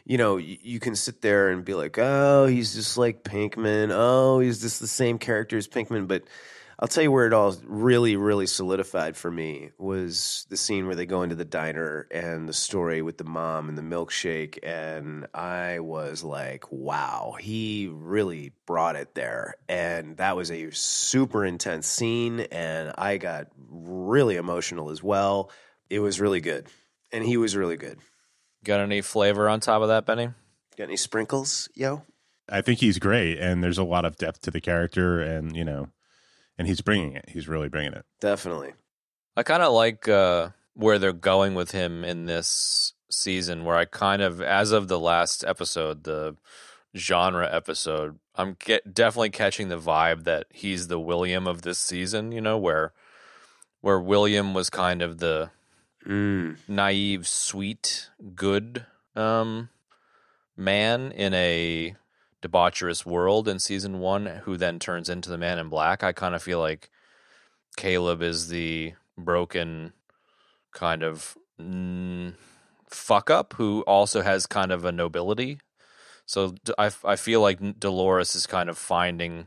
you can sit there and be like, oh, he's just like Pinkman. Oh, he's just the same character as Pinkman. But I'll tell you where it all really, really solidified for me was the scene where they go into the diner and the story with the mom and the milkshake. And I was like, wow, he really brought it there. And that was a super intense scene. And I got really emotional as well. It was really good. And he was really good. Got any flavor on top of that, Benny? Got any sprinkles, yo? I think he's great. And there's a lot of depth to the character, and, and he's bringing it. He's really bringing it. Definitely. I kind of like where they're going with him in this season, where I kind of, as of the last episode, the genre episode, I'm definitely catching the vibe that he's the William of this season, where William was kind of the naive, sweet, good man in a debaucherous world in season 1, who then turns into the Man in Black. I kind of feel like Caleb is the broken kind of fuck up who also has kind of a nobility. So I feel like Dolores is kind of finding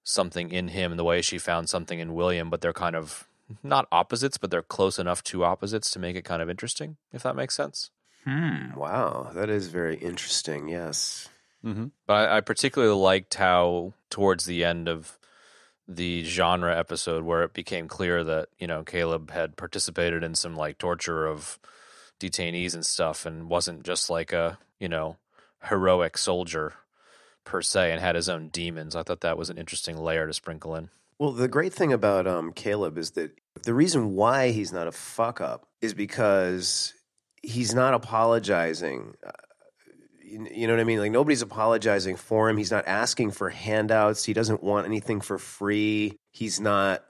something in him the way she found something in William, but they're kind of not opposites, but they're close enough to opposites to make it kind of interesting, if that makes sense. Wow, that is very interesting, yes. Mm-hmm. But I particularly liked how towards the end of the genre episode where it became clear that, you know, Caleb had participated in some like torture of detainees and stuff and wasn't just like a, you know, heroic soldier per se and had his own demons. I thought that was an interesting layer to sprinkle in. Well, the great thing about Caleb is that the reason why he's not a fuck up is because he's not apologizing. You know what I mean? Like, nobody's apologizing for him. He's not asking for handouts. He doesn't want anything for free. He's not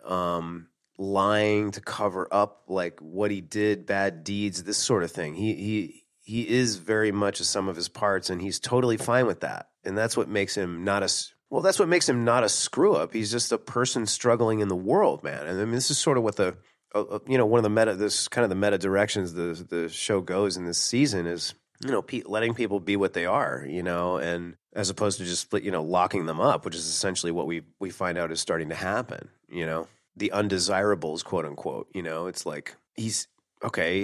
lying to cover up like what he did, bad deeds, this sort of thing. He is very much a sum of his parts, and he's totally fine with that. And that's what makes him not a screw up. He's just a person struggling in the world, man. And I mean, this is sort of what one of the meta directions the show goes in this season is, you know, letting people be what they are, you know, and as opposed to just, you know, locking them up, which is essentially what we find out is starting to happen, you know, the undesirables, quote unquote, you know, it's like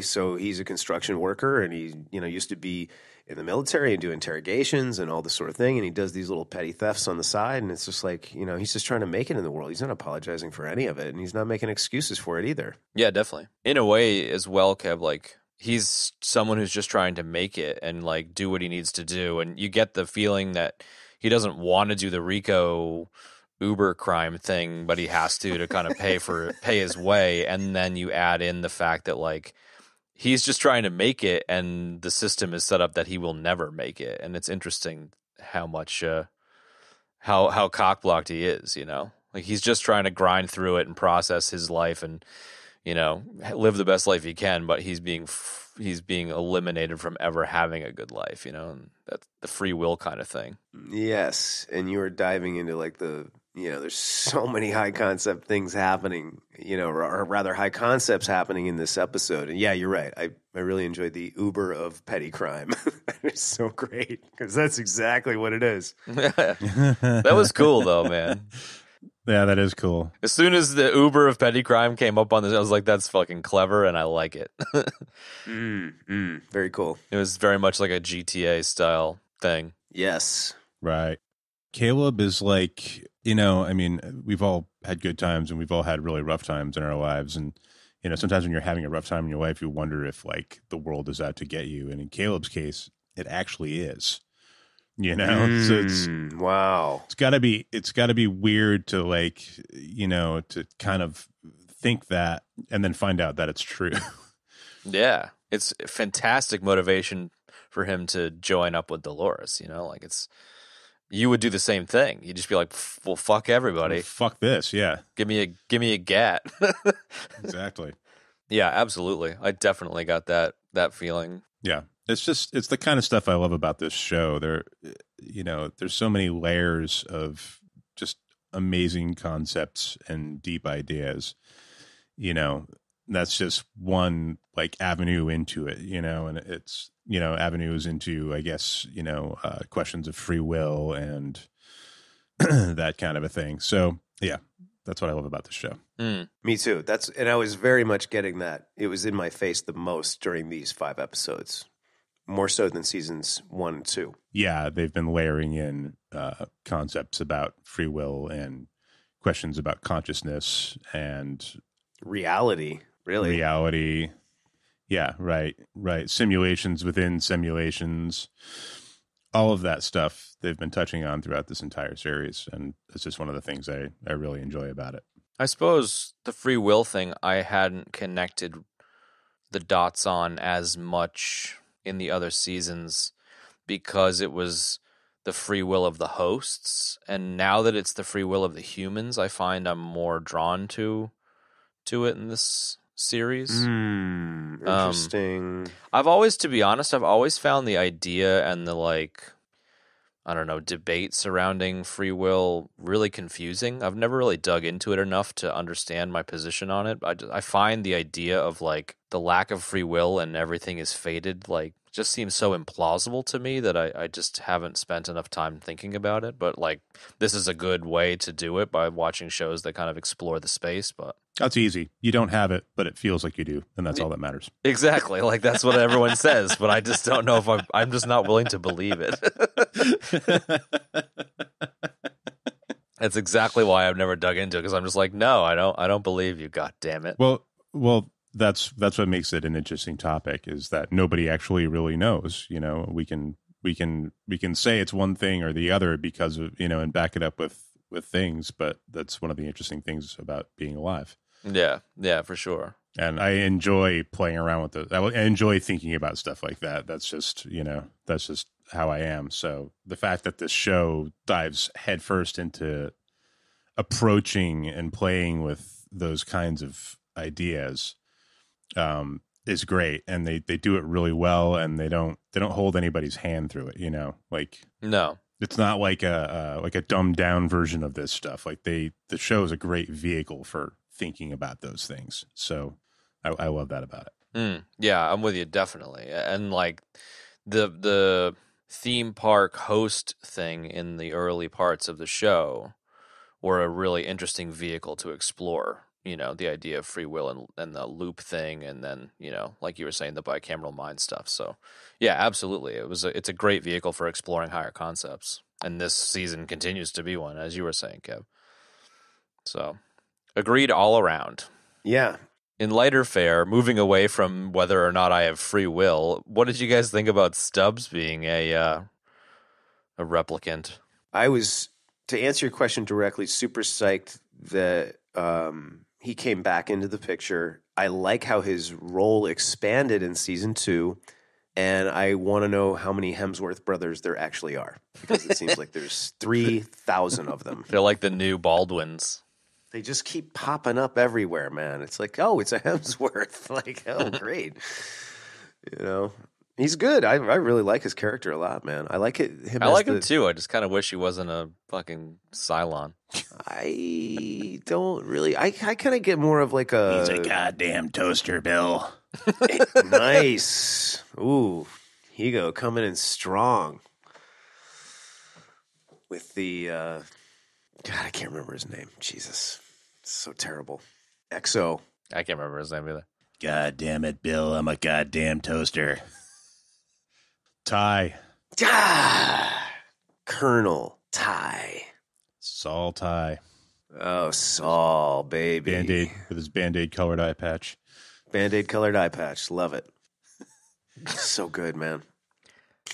so he's a construction worker and he, you know, used to be in the military and do interrogations and all this sort of thing. And he does these little petty thefts on the side. And it's just like, you know, he's just trying to make it in the world. He's not apologizing for any of it. And he's not making excuses for it either. Yeah, definitely. In a way as well, Kev, like he's someone who's just trying to make it and like do what he needs to do. And you get the feeling that he doesn't want to do the Rico Uber crime thing, but he has to kind of pay his way. And then you add in the fact that like, he's just trying to make it, and the system is set up that he will never make it. And it's interesting how much how cockblocked he is. You know, like he's just trying to grind through it and process his life, and you know, live the best life he can. But he's being eliminated from ever having a good life. You know, and that's the free will kind of thing. Yes, and you were diving into like there's so many high concept things happening, you know, or rather high concepts happening in this episode. And yeah, you're right. I really enjoyed the Uber of petty crime. It's so great because that's exactly what it is. That was cool though, man. Yeah, that is cool. As soon as the Uber of petty crime came up on this, I was like, that's fucking clever and I like it. Very cool. It was very much like a GTA style thing. Yes. Right. Caleb is like, you know, I mean, we've all had good times and we've all had really rough times in our lives. And, you know, sometimes when you're having a rough time in your life, you wonder if like the world is out to get you. And in Caleb's case, it actually is, you know, so it's, wow. It's gotta be weird to like, you know, to kind of think that and then find out that it's true. Yeah. It's fantastic motivation for him to join up with Dolores, you know, like you would do the same thing. You'd just be like, well, fuck everybody. Well, fuck this. Yeah. Give me a gat. Exactly. Yeah, absolutely. I definitely got that feeling. Yeah. It's the kind of stuff I love about this show. There's so many layers of just amazing concepts and deep ideas, you know, that's just one like avenue into it, you know, and it's, you know, avenues into, I guess, you know, questions of free will and that kind of a thing. So yeah, that's what I love about the show. Me too. And I was very much getting that. It was in my face the most during these 5 episodes, more so than seasons 1 and 2. Yeah, they've been layering in concepts about free will and questions about consciousness and reality. Really, reality. Yeah, right. Simulations within simulations. All of that stuff they've been touching on throughout this entire series, and it's just one of the things I really enjoy about it. I suppose the free will thing I hadn't connected the dots on as much in the other seasons because it was the free will of the hosts, and now that it's the free will of the humans, I find I'm more drawn to it in this series. Interesting. I've always, to be honest, I've always found the idea and the like I don't know, debate surrounding free will really confusing. I've never really dug into it enough to understand my position on it. I find the idea of like the lack of free will and everything is fated, like, just seems so implausible to me that I just haven't spent enough time thinking about it. But like, this is a good way to do it by watching shows that kind of explore the space. But that's easy. You don't have it, but it feels like you do, and that's all that matters. Exactly. Like, that's what everyone says, but I just don't know if I'm just not willing to believe it. That's exactly why I've never dug into it, because I'm just like, no, I don't believe you. God damn it. Well, that's what makes it an interesting topic, is that nobody actually really knows. You know, we can say it's one thing or the other because of, you know, and back it up with things, but that's one of the interesting things about being alive. Yeah, for sure. And I enjoy playing around with it. I enjoy thinking about stuff like that. That's just, you know, that's just how I am. So the fact that this show dives headfirst into approaching and playing with those kinds of ideas is great, and they do it really well, and they don't hold anybody's hand through it. You know, like, no, it's not like a dumbed down version of this stuff. Like, the show is a great vehicle for thinking about those things. So I love that about it. Yeah, I'm with you, definitely. And like the theme park host thing in the early parts of the show were a really interesting vehicle to explore. You know, the idea of free will and the loop thing, and then, you know, like you were saying, the bicameral mind stuff. So yeah, absolutely. It's a great vehicle for exploring higher concepts. And this season continues to be one, as you were saying, Kev. So agreed all around. Yeah. In lighter fare, moving away from whether or not I have free will, what did you guys think about Stubbs being a replicant? I was, to answer your question directly, super psyched that he came back into the picture. I like how his role expanded in season 2, and I want to know how many Hemsworth brothers there actually are, because it seems like there's 3,000 of them. They're like the new Baldwins. They just keep popping up everywhere, man. It's like, oh, it's a Hemsworth. Like, oh, great. You know, he's good. I really like his character a lot, man. I like it. I like him too. I just kind of wish he wasn't a fucking Cylon. I don't really. I kind of get more of like a. He's a goddamn toaster, Bill. Nice. Ooh, Higo coming in strong with the. God, I can't remember his name. Jesus, it's so terrible. XO. I can't remember his name either. God damn it, Bill! I'm a goddamn toaster. Tigh. Colonel Tigh. Saul Tigh. Oh, Saul, baby. Band-Aid with his Band-Aid colored eye patch. Band-Aid colored eye patch. Love it. So good, man.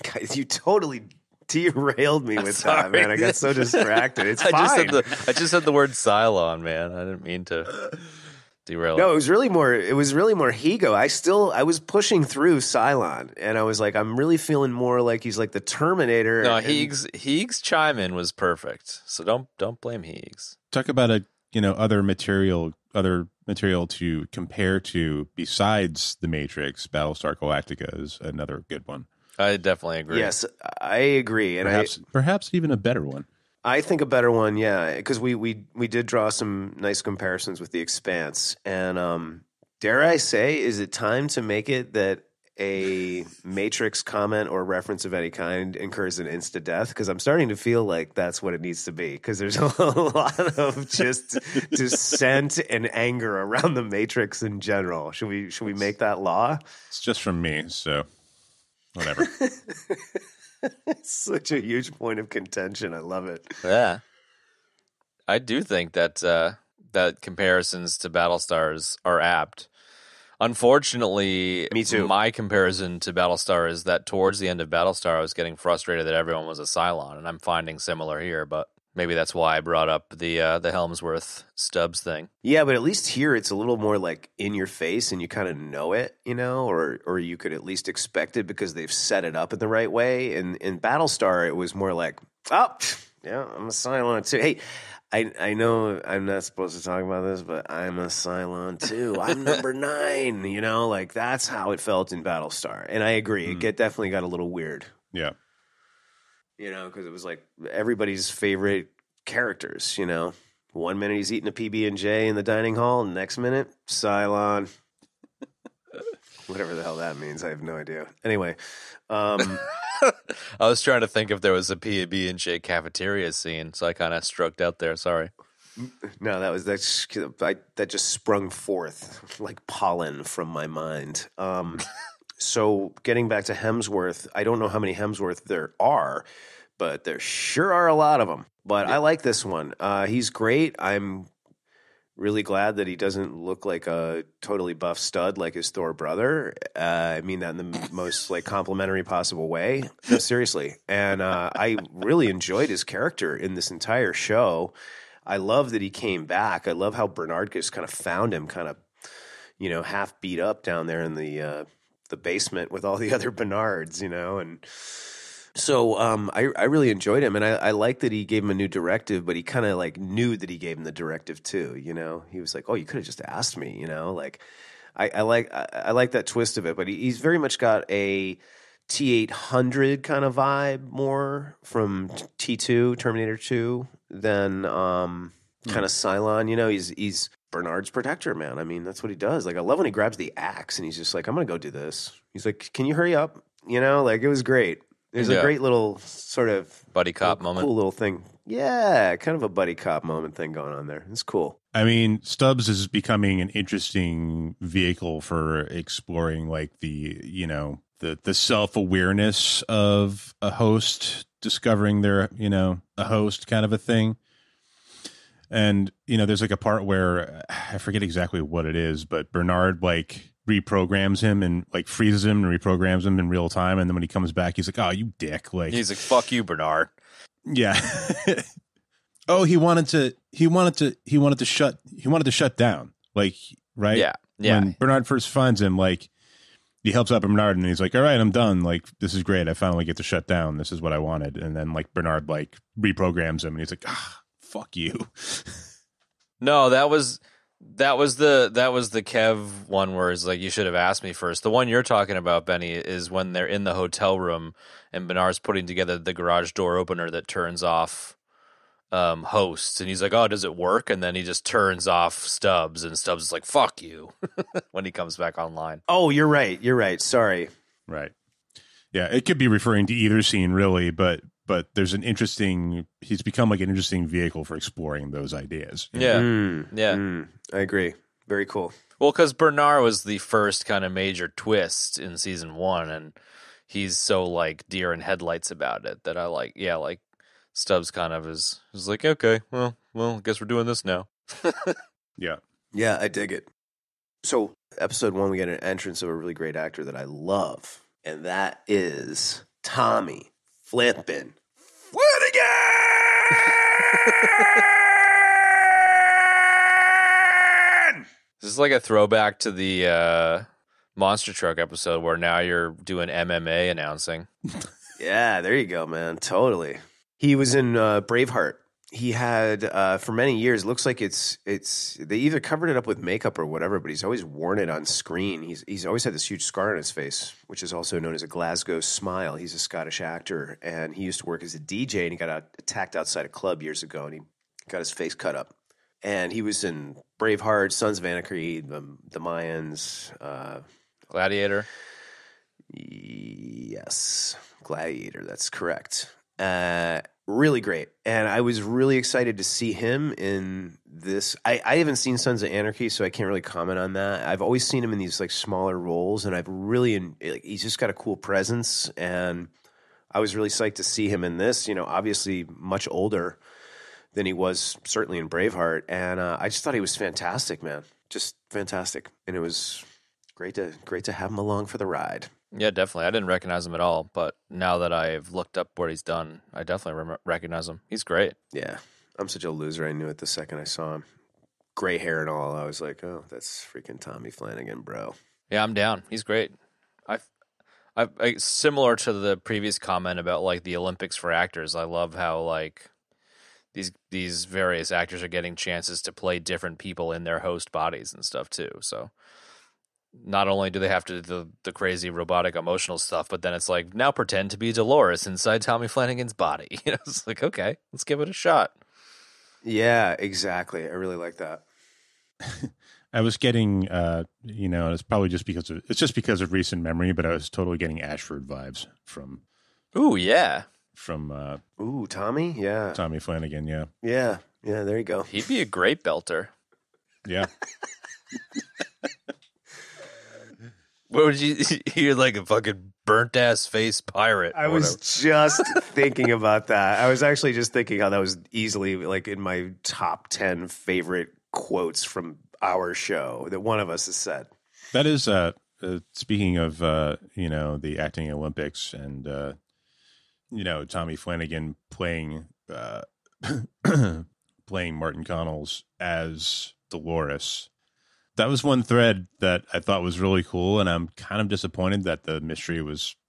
Guys, you totally derailed me with that, man. I got so distracted. It's fine. I just said the word Cylon, man. I didn't mean to derail. No, it was really more Higo. I was pushing through Cylon, and I was like, I'm really feeling more like he's like the Terminator. No, Higgs chime in was perfect. So don't blame Higgs. Talk about other material to compare to besides the Matrix. Battlestar Galactica is another good one. I definitely agree. Yes, I agree, and perhaps even a better one. I think a better one, yeah, because we did draw some nice comparisons with The Expanse, and dare I say, is it time to make it that a Matrix comment or reference of any kind incurs an insta death? Because I'm starting to feel like that's what it needs to be. Because there's a lot of just dissent and anger around the Matrix in general. Should we make that law? It's just from me, so whatever. It's such a huge point of contention. I love it. Yeah, I do think that that comparisons to Battlestars are apt. Unfortunately, me too. My comparison to Battlestar is that towards the end of Battlestar, I was getting frustrated that everyone was a Cylon, and I'm finding similar here. But maybe that's why I brought up the Hemsworth Stubbs thing. Yeah, but at least here it's a little more like in your face, and you kind of know it, you know, or you could at least expect it because they've set it up in the right way. And in Battlestar, it was more like, oh, yeah, I'm a Cylon too. Hey, I know I'm not supposed to talk about this, but I'm a Cylon too. I'm number 9, you know, like that's how it felt in Battlestar. And I agree, it definitely got a little weird. Yeah. You know, because it was like everybody's favorite characters, you know. 1 minute he's eating a PB&J in the dining hall, and next minute, Cylon. Whatever the hell that means. I have no idea. Anyway. I was trying to think if there was a PB&J cafeteria scene, so I kind of stroked out there. Sorry. No, that just sprung forth like pollen from my mind. So getting back to Hemsworth, I don't know how many Hemsworth there are, but there sure are a lot of them. But I like this one. He's great. I'm really glad that he doesn't look like a totally buff stud like his Thor brother. I mean that in the most like complimentary possible way. No, seriously. And I really enjoyed his character in this entire show. I love that he came back. I love how Bernard just kind of found him kind of, you know, half beat up down there in the basement with all the other Bernards, you know, and so I really enjoyed him, and I like that he gave him a new directive, but he kind of like knew that he gave him the directive too, you know. He was like, "Oh, you could have just asked me," you know. Like I like that twist of it, but he's very much got a T-800 kind of vibe more from T2 Terminator 2 than kind of Cylon. You know, he's Bernard's protector, man. I mean, that's what he does. Like I love when he grabs the axe and he's just like, "I'm gonna go do this." He's like, "Can you hurry up?" You know, like it was great. There's a great little sort of buddy cop moment. Cool little thing. Yeah, kind of a buddy cop moment thing going on there. It's cool. I mean, Stubbs is becoming an interesting vehicle for exploring like the, you know, the self-awareness of a host discovering their, you know, a host kind of a thing. And, you know, there's like a part where I forget exactly what it is, but Bernard like reprograms him and like freezes him and reprograms him in real time, and then when he comes back he's like, "Oh, you dick." Like he's like, "Fuck you, Bernard." Yeah. Oh, he wanted to shut down, like, right? Yeah When Bernard first finds him, like he helps out Bernard and he's like, "All right, I'm done, like this is great, I finally get to shut down, this is what I wanted." And then like Bernard like reprograms him and he's like, "Ah, fuck you." No, that was the Kev one where it's like, you should have asked me first. The one you're talking about, Benny, is when they're in the hotel room and Bernard's putting together the garage door opener that turns off hosts, and he's like, "Oh, does it work?" And then he just turns off Stubbs, and Stubbs is like, "Fuck you," when he comes back online. Oh, you're right. Sorry. Right. Yeah, it could be referring to either scene really, but there's he's become like an interesting vehicle for exploring those ideas. Yeah. I agree. Very cool. Well, because Bernard was the first kind of major twist in season 1, and he's so like deer in headlights about it that I like. Yeah, like Stubbs kind of is like, okay, well, I guess we're doing this now. Yeah, I dig it. So episode 1, we get an entrance of a really great actor that I love, and that is Tommy Flippin' Flanagan. This is like a throwback to the Monster Truck episode where now you're doing MMA announcing. Yeah, there you go, man. Totally. He was in Braveheart. He had for many years. Looks like it's they either covered it up with makeup or whatever, but he's always worn it on screen. He's always had this huge scar on his face, which is also known as a Glasgow smile. He's a Scottish actor, and he used to work as a DJ, and he got attacked outside a club years ago, and he got his face cut up. And he was in Braveheart, Sons of Anarchy, the Mayans, Gladiator. Yes, Gladiator. That's correct. Really great. And I was really excited to see him in this. I haven't seen Sons of Anarchy, so I can't really comment on that. I've always seen him in these like smaller roles, and I've really, he's just got a cool presence, and I was really psyched to see him in this, you know, obviously much older than he was certainly in Braveheart. And I just thought he was fantastic, man. Just fantastic. And it was great to have him along for the ride. Yeah, definitely. I didn't recognize him at all, but now that I've looked up what he's done, I definitely recognize him. He's great. Yeah. I'm such a loser. I knew it the second I saw him. Gray hair and all. I was like, oh, that's freaking Tommy Flanagan, bro. Yeah, I'm down. He's great. I similar to the previous comment about like the Olympics for actors. I love how like these various actors are getting chances to play different people in their host bodies and stuff too. So not only do they have to do the crazy robotic emotional stuff, but then it's like, now pretend to be Dolores inside Tommy Flanagan's body. You know, it's like, okay, let's give it a shot. Yeah, exactly. I really like that. I was getting, it's probably just because of recent memory, but I was totally getting Ashford vibes from. Ooh, yeah. From. Tommy? Yeah. Tommy Flanagan, yeah. Yeah. Yeah, there you go. He'd be a great belter. Yeah. What would you're like a fucking burnt ass face pirate. I was just thinking about that. I was actually just thinking how that was easily like in my top 10 favorite quotes from our show that one of us has said. That is, speaking of, the acting Olympics and, Tommy Flanagan playing Martin Connells as Dolores. That was one thread that I thought was really cool, and I'm kind of disappointed that the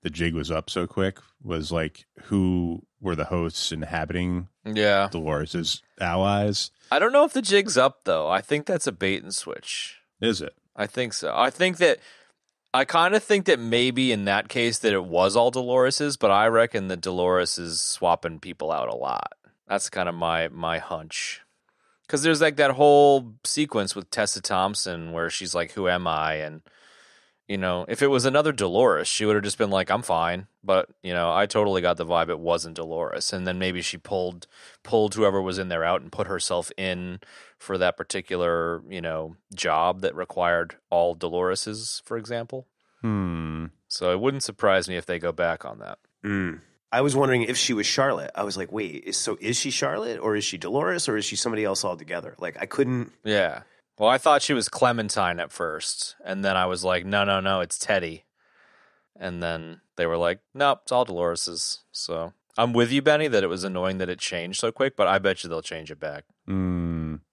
jig was up so quick, was like who were the hosts inhabiting Dolores' allies. I don't know if the jig's up, though. I think that's a bait and switch. Is it? I think so. I kind of think that maybe in that case that it was all Dolores's, but I reckon that Dolores is swapping people out a lot. That's kind of my hunch. Because there's like that whole sequence with Tessa Thompson where she's like, who am I? And, if it was another Dolores, she would have just been like, I'm fine. But, I totally got the vibe it wasn't Dolores. And then maybe she pulled whoever was in there out and put herself in for that particular, job that required all Dolores's, for example. So it wouldn't surprise me if they go back on that. I was wondering if she was Charlotte. I was like, wait, is she Charlotte or is she Dolores or is she somebody else altogether? Like, I couldn't. Yeah. Well, I thought she was Clementine at first. And then I was like, no, it's Teddy. And then they were like, nope, it's all Dolores's. So I'm with you, Benny, that it was annoying that it changed so quick, but I bet you they'll change it back.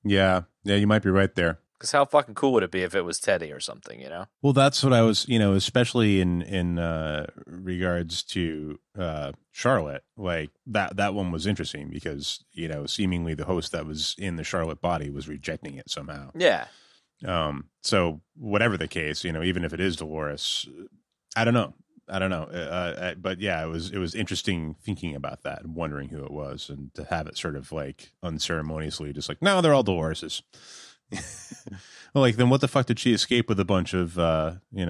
Yeah, you might be right there. Because how fucking cool would it be if it was Teddy or something, Well, that's what I was, especially in regards to Charlotte. Like that one was interesting because, seemingly the host that was in the Charlotte body was rejecting it somehow. Yeah. So whatever the case, even if it is Dolores, I don't know. But yeah, it was interesting thinking about that and wondering who it was, and to have it sort of like unceremoniously just like, no, they're all Dolores's. Well, like, then what the fuck did she escape with a bunch of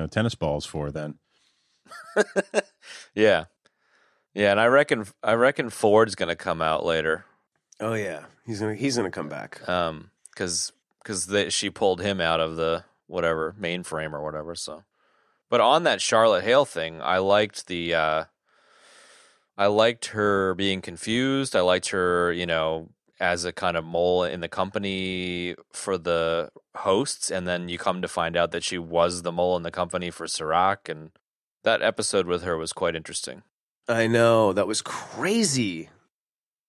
tennis balls for then? Yeah, and I reckon Ford's gonna come out later. Oh yeah, he's gonna come back. Because she pulled him out of the whatever mainframe or whatever. So, but on that Charlotte Hale thing, I liked her being confused. I liked her, as a kind of mole in the company for the hosts, and then you come to find out that she was the mole in the company for Serac, and that episode with her was quite interesting. I know, that was crazy.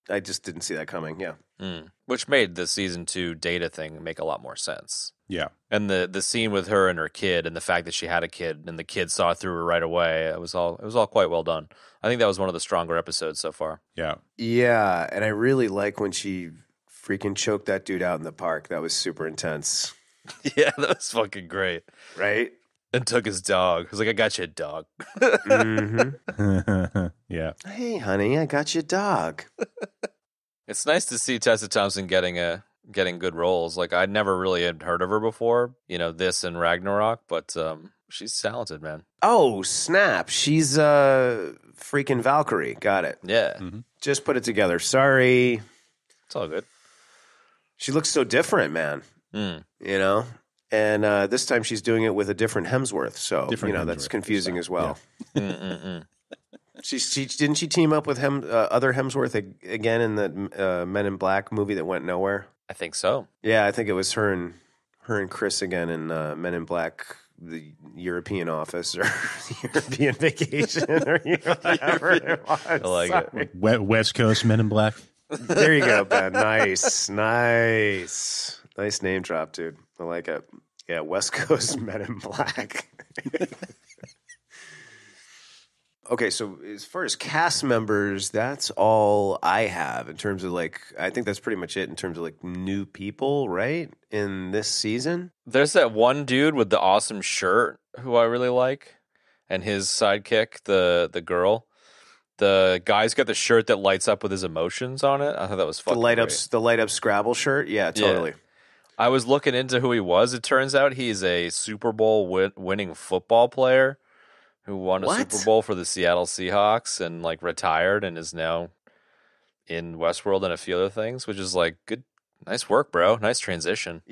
I just didn't see that coming, yeah. Which made the season 2 Data thing make a lot more sense. Yeah. And the scene with her and her kid, and the fact that she had a kid, and the kid saw through her right away, it was all quite well done. I think that was one of the stronger episodes so far. Yeah. Yeah, and I really like when she freaking choked that dude out in the park. That was super intense. Yeah, that was fucking great. Right? And took his dog. He was like, I got you a dog. Mm-hmm. Yeah. Hey, honey, I got you a dog. It's nice to see Tessa Thompson getting good roles. Like, I'd never really had heard of her before, this and Ragnarok, but she's talented, man. Oh, snap. She's freaking Valkyrie. Got it. Yeah. Mm-hmm. Just put it together. Sorry. It's all good. She looks so different, man. And this time she's doing it with a different Hemsworth. So, that's confusing as well. Yeah. Didn't she team up with other Hemsworth again in the Men in Black movie that went nowhere? I think so. Yeah, I think it was her and Chris again in Men in Black, the European Office or European Vacation or whatever it was. I like it. West Coast Men in Black. There you go, Ben. Nice name drop, dude. I like it. Yeah, West Coast Men in Black. Okay, so as far as cast members, that's all I have in terms of like, I think that's pretty much it in terms of like new people, right? In this season. There's that one dude with the awesome shirt who I really like, and his sidekick, the girl. The guy's got the shirt that lights up with his emotions on it. I thought that was fucking great. The light up Scrabble shirt. Yeah, totally. Yeah. I was looking into who he was. It turns out he's a Super Bowl winning football player who won a Super Bowl for the Seattle Seahawks and like retired and is now in Westworld and a few other things, which is like good, nice work, bro. Nice transition.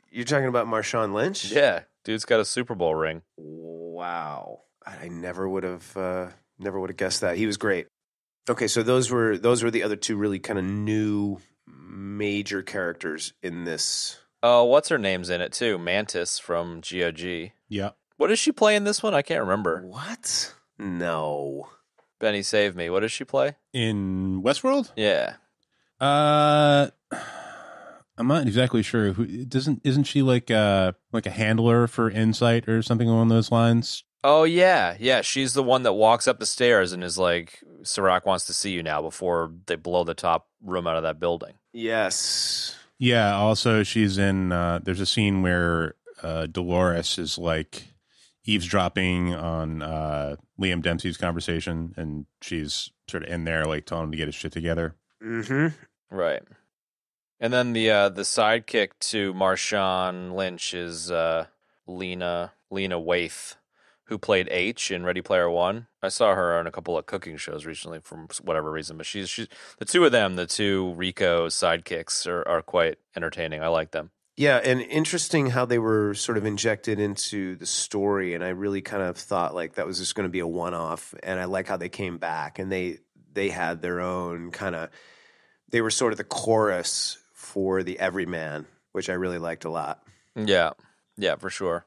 You're talking about Marshawn Lynch? Yeah, dude's got a Super Bowl ring. Wow, I never would have guessed that. He was great. Okay, so those were the other two really kind of new major characters in this. Oh, what's her name's in it too? Mantis from GOG. Yeah. What does she play in this one? I can't remember. What? No. Benny, save me. What does she play? In Westworld? Yeah. I'm not exactly sure. Isn't she like a handler for Insight or something along those lines? Oh, yeah. She's the one that walks up the stairs and is like, Serac wants to see you now before they blow the top room out of that building. Yes. Yeah, also she's in, there's a scene where Dolores is like eavesdropping on Liam Dempsey's conversation, and she's sort of in there like telling him to get his shit together. Mm-hmm. Right. And then the sidekick to Marshawn Lynch is Lena Waithe, who played H in Ready Player One. I saw her on a couple of cooking shows recently for whatever reason, but she's the two of them, the two Rico sidekicks are quite entertaining. I like them. Yeah, and interesting how they were sort of injected into the story, and I really kind of thought like that was just going to be a one-off, and I like how they came back, and they had their own kind of, they were sort of the chorus for the everyman, which I really liked a lot. Yeah, for sure.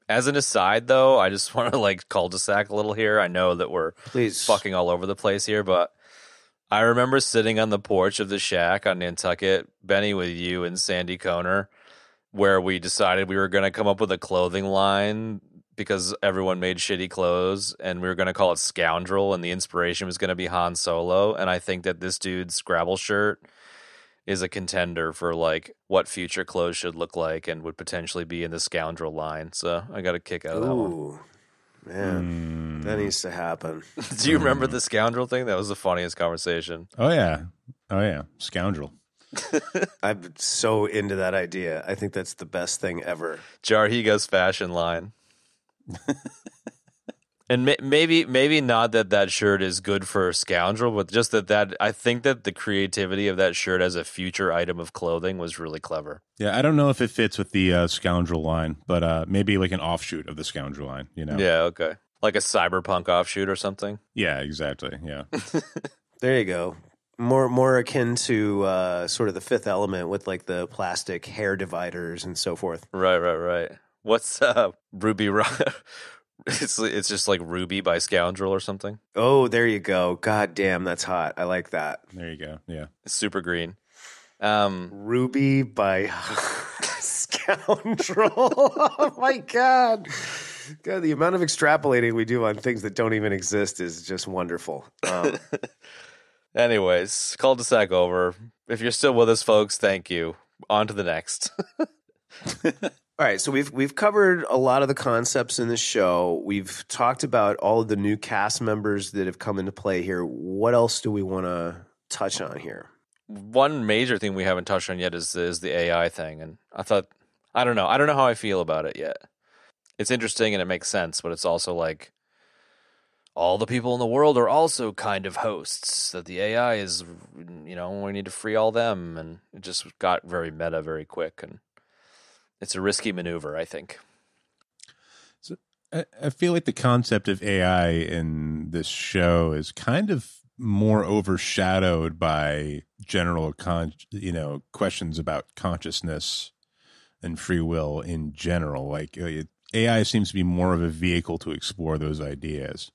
As an aside, though, I just want to like cul-de-sac a little here. I know that we're fucking all over the place here, but I remember sitting on the porch of the shack on Nantucket, Benny, with you and Sandy Koner, where we decided we were going to come up with a clothing line because everyone made shitty clothes, and we were going to call it Scoundrel, and the inspiration was going to be Han Solo. And I think that this dude's Scrabble shirt is a contender for like what future clothes should look like and would potentially be in the Scoundrel line. So I got a kick out of that one. Man, that needs to happen. Do you remember the Scoundrel thing? That was the funniest conversation. Oh yeah, Scoundrel. I'm so into that idea. I think that's the best thing ever. Jarhiga's fashion line. And maybe not that shirt is good for Scoundrel, but just that I think that the creativity of that shirt as a future item of clothing was really clever. Yeah, I don't know if it fits with the Scoundrel line, but maybe like an offshoot of the Scoundrel line, you know? Yeah, okay. Like a cyberpunk offshoot or something? Yeah, exactly, yeah. There you go. More akin to sort of the Fifth Element with like the plastic hair dividers and so forth. Right. What's Ruby Rock? It's just like Ruby by Scoundrel or something. Oh, there you go. God damn, that's hot. I like that. There you go. Yeah. It's super green. Ruby by Scoundrel. Oh my God. God, the amount of extrapolating we do on things that don't even exist is just wonderful. Anyways, cul-de-sac over. If you're still with us, folks, thank you. On to the next. All right, so we've covered a lot of the concepts in the show. We've talked about all of the new cast members that have come into play here. What else do we want to touch on here? One major thing we haven't touched on yet is the AI thing, and I don't know how I feel about it yet. It's interesting and it makes sense, but it's also like all the people in the world are also kind of hosts. That the AI is, we need to free all them, and it just got very meta very quick, and it's a risky maneuver, I think. So I feel like the concept of AI in this show is kind of more overshadowed by general questions about consciousness and free will in general. Like AI seems to be more of a vehicle to explore those ideas.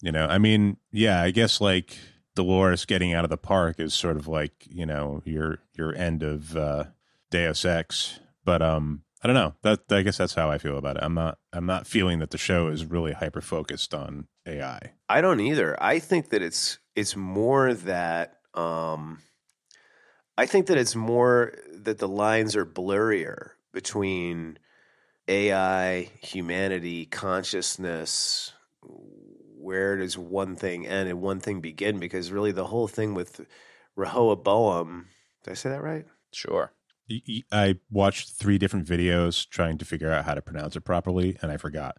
I guess like Dolores getting out of the park is sort of like, your end of Deus Ex. But I don't know. I guess that's how I feel about it. I'm not feeling that the show is really hyper focused on AI. I don't either. I think that it's more that I think that it's more that the lines are blurrier between AI, humanity, consciousness. Where does one thing end and one thing begin? Because really the whole thing with Rehoboam, did I say that right? Sure. I watched 3 different videos trying to figure out how to pronounce it properly, and I forgot.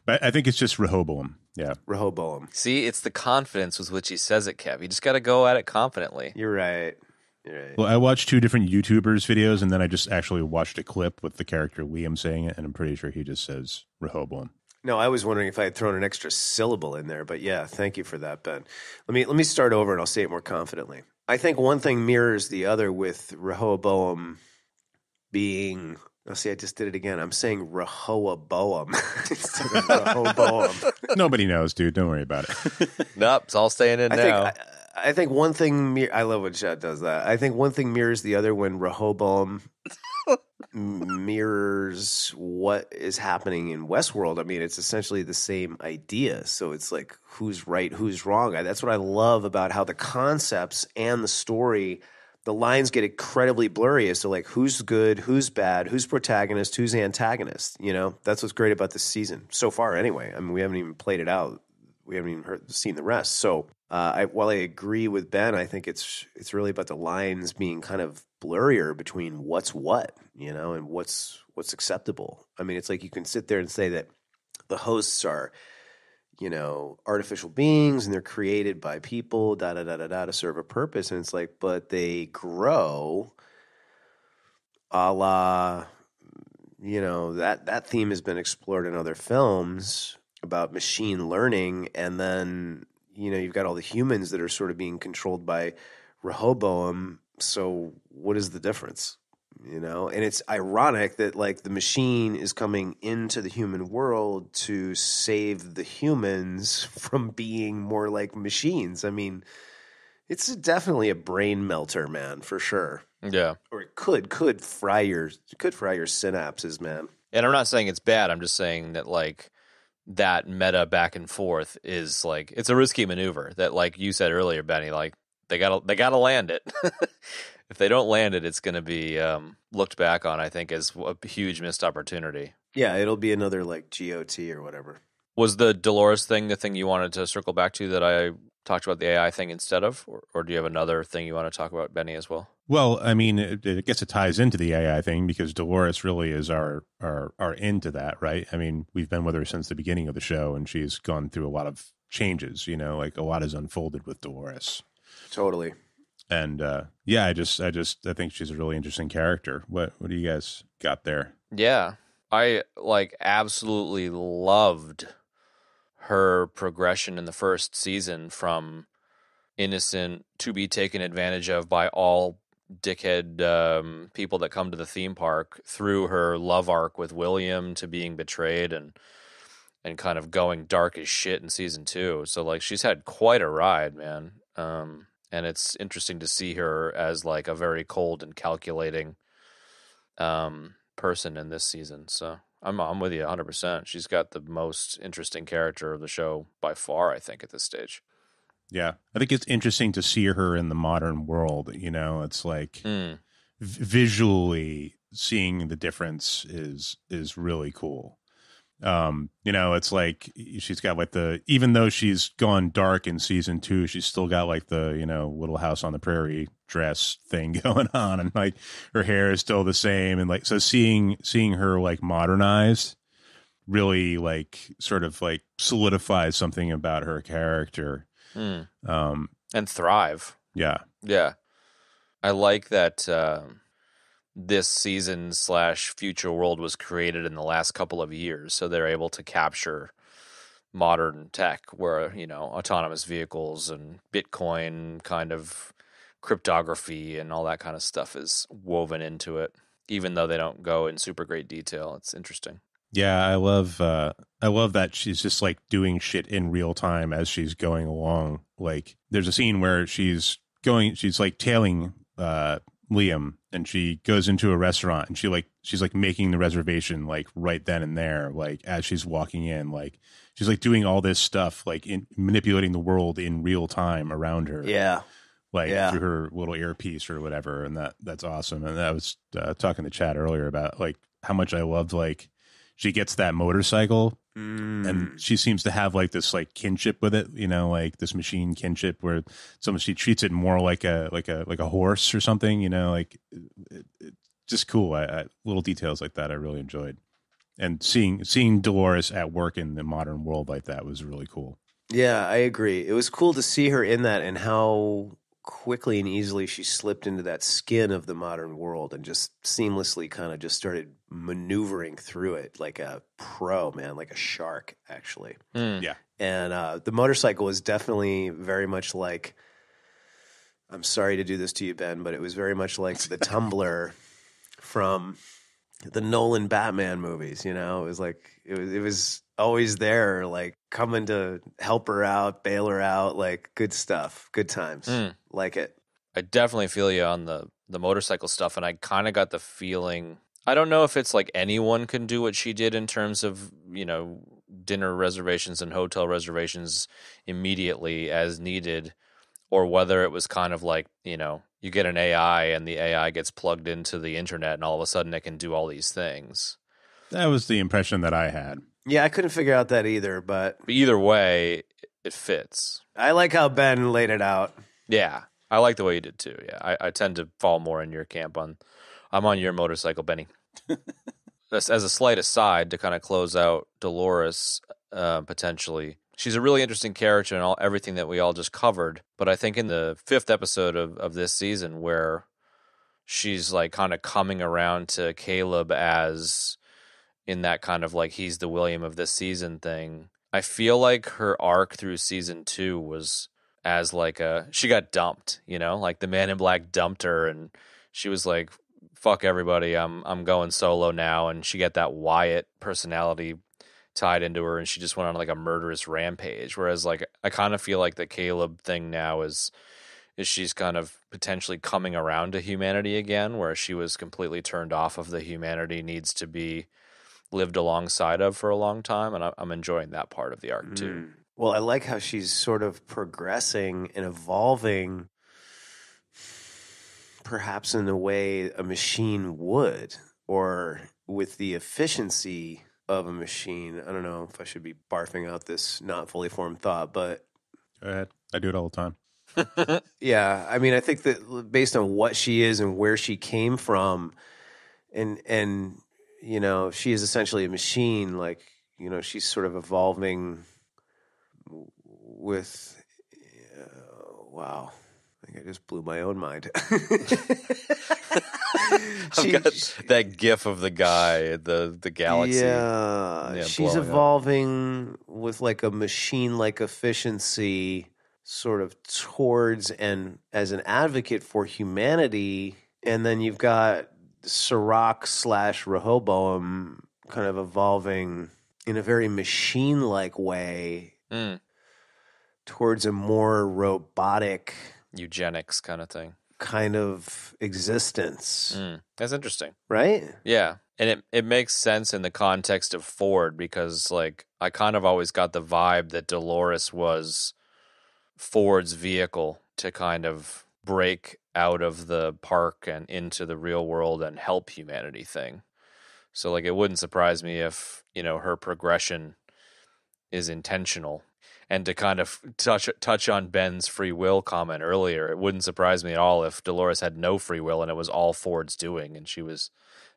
But I think it's just Rehoboam. Yeah. Rehoboam. See, it's the confidence with which he says it, Kev. You just got to go at it confidently. You're right. You're right. Well, I watched 2 different YouTubers' videos, and then I just actually watched a clip with the character Liam saying it, and I'm pretty sure he just says Rehoboam. No, I was wondering if I had thrown an extra syllable in there, but yeah, thank you for that, Ben. Let me start over and I'll say it more confidently. I think one thing mirrors the other with Rehoboam being. Oh, see, I just did it again. I'm saying Rehoboam instead of Rehoboam. Nobody knows, dude. Don't worry about it. Nope, it's all staying in now. I think one thing. I love when Chad does that. I think one thing mirrors the other when Rehoboam mirrors what is happening in Westworld. I mean, it's essentially the same idea. So it's like, who's right, who's wrong? That's what I love about how the concepts and the story, the lines get incredibly blurry as to like who's good, who's bad, who's protagonist, who's antagonist. You know, that's what's great about this season so far. Anyway, I mean, we haven't even played it out. We haven't even seen the rest. So while I agree with Ben, I think it's really about the lines being kind of blurrier between what's what, you know, and what's acceptable. I mean, it's like you can sit there and say that the hosts are, you know, artificial beings and they're created by people, to serve a purpose. And it's like, but they grow a la, you know, that theme has been explored in other films about machine learning. And then, you know, you've got all the humans that are sort of being controlled by Rehoboam. So what is the difference? You know, and it's ironic that like the machine is coming into the human world to save the humans from being more like machines. I mean, it's definitely a brain melter, man, for sure. Yeah. Or it could fry your synapses, man. And I'm not saying it's bad. I'm just saying that like that meta back and forth is like, it's a risky maneuver that, like you said earlier, Benny, like they gotta land it. If they don't land it, it's going to be looked back on, I think, as a huge missed opportunity. Yeah, it'll be another like GOT or whatever. Was the Dolores thing the thing you wanted to circle back to that I talked about the AI thing instead of? Or do you have another thing you want to talk about, Benny, as well? Well, I mean, I guess it ties into the AI thing because Dolores really is our into that, right? I mean, we've been with her since the beginning of the show, and she's gone through a lot of changes, you know, like a lot has unfolded with Dolores. Totally. And yeah, I think she's a really interesting character. What do you guys got there? Yeah, I like absolutely loved her progression in the first season from innocent to be taken advantage of by all dickhead people that come to the theme park, through her love arc with William to being betrayed and kind of going dark as shit in season 2. So like she's had quite a ride, man. And it's interesting to see her as like a very cold and calculating person in this season. So I'm with you 100%. She's got the most interesting character of the show by far, I think, at this stage. Yeah, I think it's interesting to see her in the modern world. You know, it's like visually seeing the difference is really cool. You know, it's like she's got like even though she's gone dark in season 2, she's still got like the, you know, Little House on the Prairie dress thing going on, and like her hair is still the same, and like so seeing her like modernized really like sort of like solidifies something about her character. And thrive. Yeah. I like that this season / future world was created in the last couple of years, so they're able to capture modern tech where, you know, autonomous vehicles and Bitcoin kind of cryptography and all that kind of stuff is woven into it, even though they don't go in super great detail. It's interesting. Yeah, I love that she's just like doing shit in real time as she's going along. Like there's a scene where she's like tailing Liam, and she goes into a restaurant, and she's like making the reservation like right then and there, like as she's walking in, like she's like doing all this stuff, like in manipulating the world in real time around her. Yeah. Like through her little earpiece or whatever, and that's awesome. And I was talking to Chad earlier about like how much I loved like she gets that motorcycle, and she seems to have like this like kinship with it, you know, like this machine kinship where she treats it more like a horse or something, you know, like just cool. I little details like that I really enjoyed, and seeing Dolores at work in the modern world like that was really cool. Yeah, I agree. It was cool to see her in that and how quickly and easily she slipped into that skin of the modern world and just seamlessly kind of just started maneuvering through it like a pro, man, like a shark, actually. Yeah. And the motorcycle was definitely very much like, I'm sorry to do this to you, Ben, but it was very much like the Tumbler from the Nolan Batman movies, you know? It was like, it was always there, like coming to help her out, bail her out, like good stuff, good times. Like it. I definitely feel you on the motorcycle stuff, and I kind of got the feeling, I don't know if it's like anyone can do what she did in terms of, you know, dinner reservations and hotel reservations immediately as needed, or whether it was kind of like, you know, you get an AI and the AI gets plugged into the internet and all of a sudden it can do all these things. That was the impression that I had. Yeah, I couldn't figure out that either, but either way, it fits. I like how Ben laid it out. Yeah, I like the way you did too. Yeah, I tend to fall more in your camp I'm on your motorcycle, Benny. As a slight aside to kind of close out Dolores, potentially, she's a really interesting character in everything that we all just covered. But I think in the 5th episode of this season, where she's like kind of coming around to Caleb as in that kind of like he's the William of this season thing, I feel like her arc through season 2 was as like she got dumped, you know, like the Man in Black dumped her and she was like, fuck everybody, I'm going solo now. And she got that Wyatt personality tied into her and she just went on like a murderous rampage. Whereas like I kind of feel like the Caleb thing now is she's kind of potentially coming around to humanity again, where she was completely turned off of the humanity needs to be lived alongside of for a long time, and I'm enjoying that part of the arc too. Well, I like how she's sort of progressing and evolving, perhaps in a way a machine would, or with the efficiency of a machine. I don't know if I should be barfing out this not fully formed thought, but go ahead. I do it all the time. Yeah, I mean, I think that based on what she is and where she came from, and you know, she is essentially a machine. Like, you know, she's sort of evolving with. Wow, I think I just blew my own mind. I've got that gif of the guy, the galaxy. Yeah, she's evolving with like a machine-like efficiency, sort of towards and as an advocate for humanity, and then you've got Sirach / Rehoboam kind of evolving in a very machine-like way towards a more robotic eugenics kind of thing, kind of existence. That's interesting, right? Yeah, and it makes sense in the context of Ford, because like I kind of always got the vibe that Dolores was Ford's vehicle to kind of break out of the park and into the real world and help humanity thing. So like it wouldn't surprise me if, you know, her progression is intentional. And to kind of touch on Ben's free will comment earlier, it wouldn't surprise me at all if Dolores had no free will and it was all Ford's doing and she was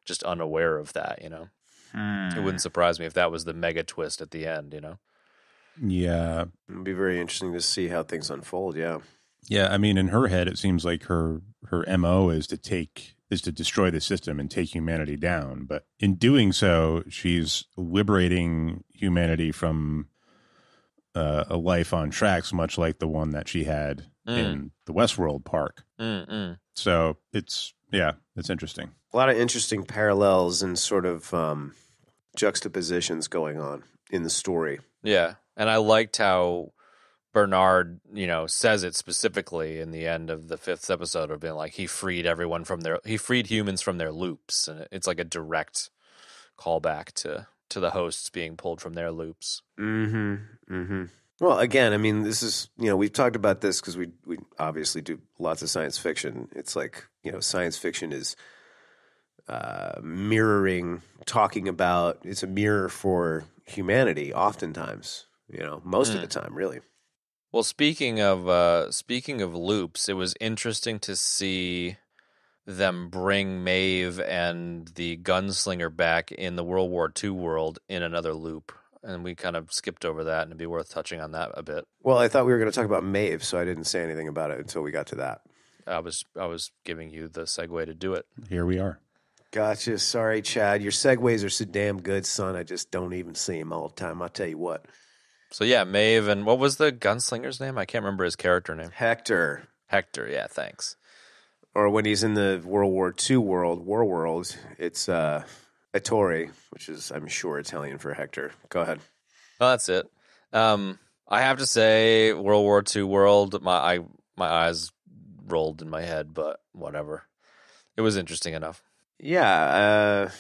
just unaware of that, you know. It wouldn't surprise me if that was the mega twist at the end, you know. Yeah. It'd be very interesting to see how things unfold, yeah. Yeah, I mean, in her head, it seems like her MO is to destroy the system and take humanity down. But in doing so, she's liberating humanity from a life on tracks, much like the one that she had in the Westworld park. So it's interesting. A lot of interesting parallels and sort of juxtapositions going on in the story. Yeah, and I liked how Bernard, says it specifically in the end of the 5th episode of being like, he freed humans from their loops. And it's like a direct callback to the hosts being pulled from their loops. Mm-hmm. Mm-hmm. Well, again, I mean, this is, we've talked about this because we obviously do lots of science fiction. It's like, science fiction is mirroring, talking about, it's a mirror for humanity oftentimes, most of the time, really. Well, speaking of loops, it was interesting to see them bring Maeve and the gunslinger back in the World War II world in another loop. And we kind of skipped over that, and it'd be worth touching on that a bit. Well, I thought we were going to talk about Maeve, so I didn't say anything about it until we got to that. I was giving you the segue to do it. Here we are. Gotcha. Sorry, Chad. Your segues are so damn good, son. I just don't even see them all the time. I'll tell you what. So yeah, Maeve, and what was the gunslinger's name? I can't remember his character name. Hector, yeah, thanks. Or when he's in the World War II world, it's Ettore, which is, I'm sure, Italian for Hector. Go ahead. Oh, that's it. I have to say, World War II world, my eyes rolled in my head, but whatever. It was interesting enough. Yeah,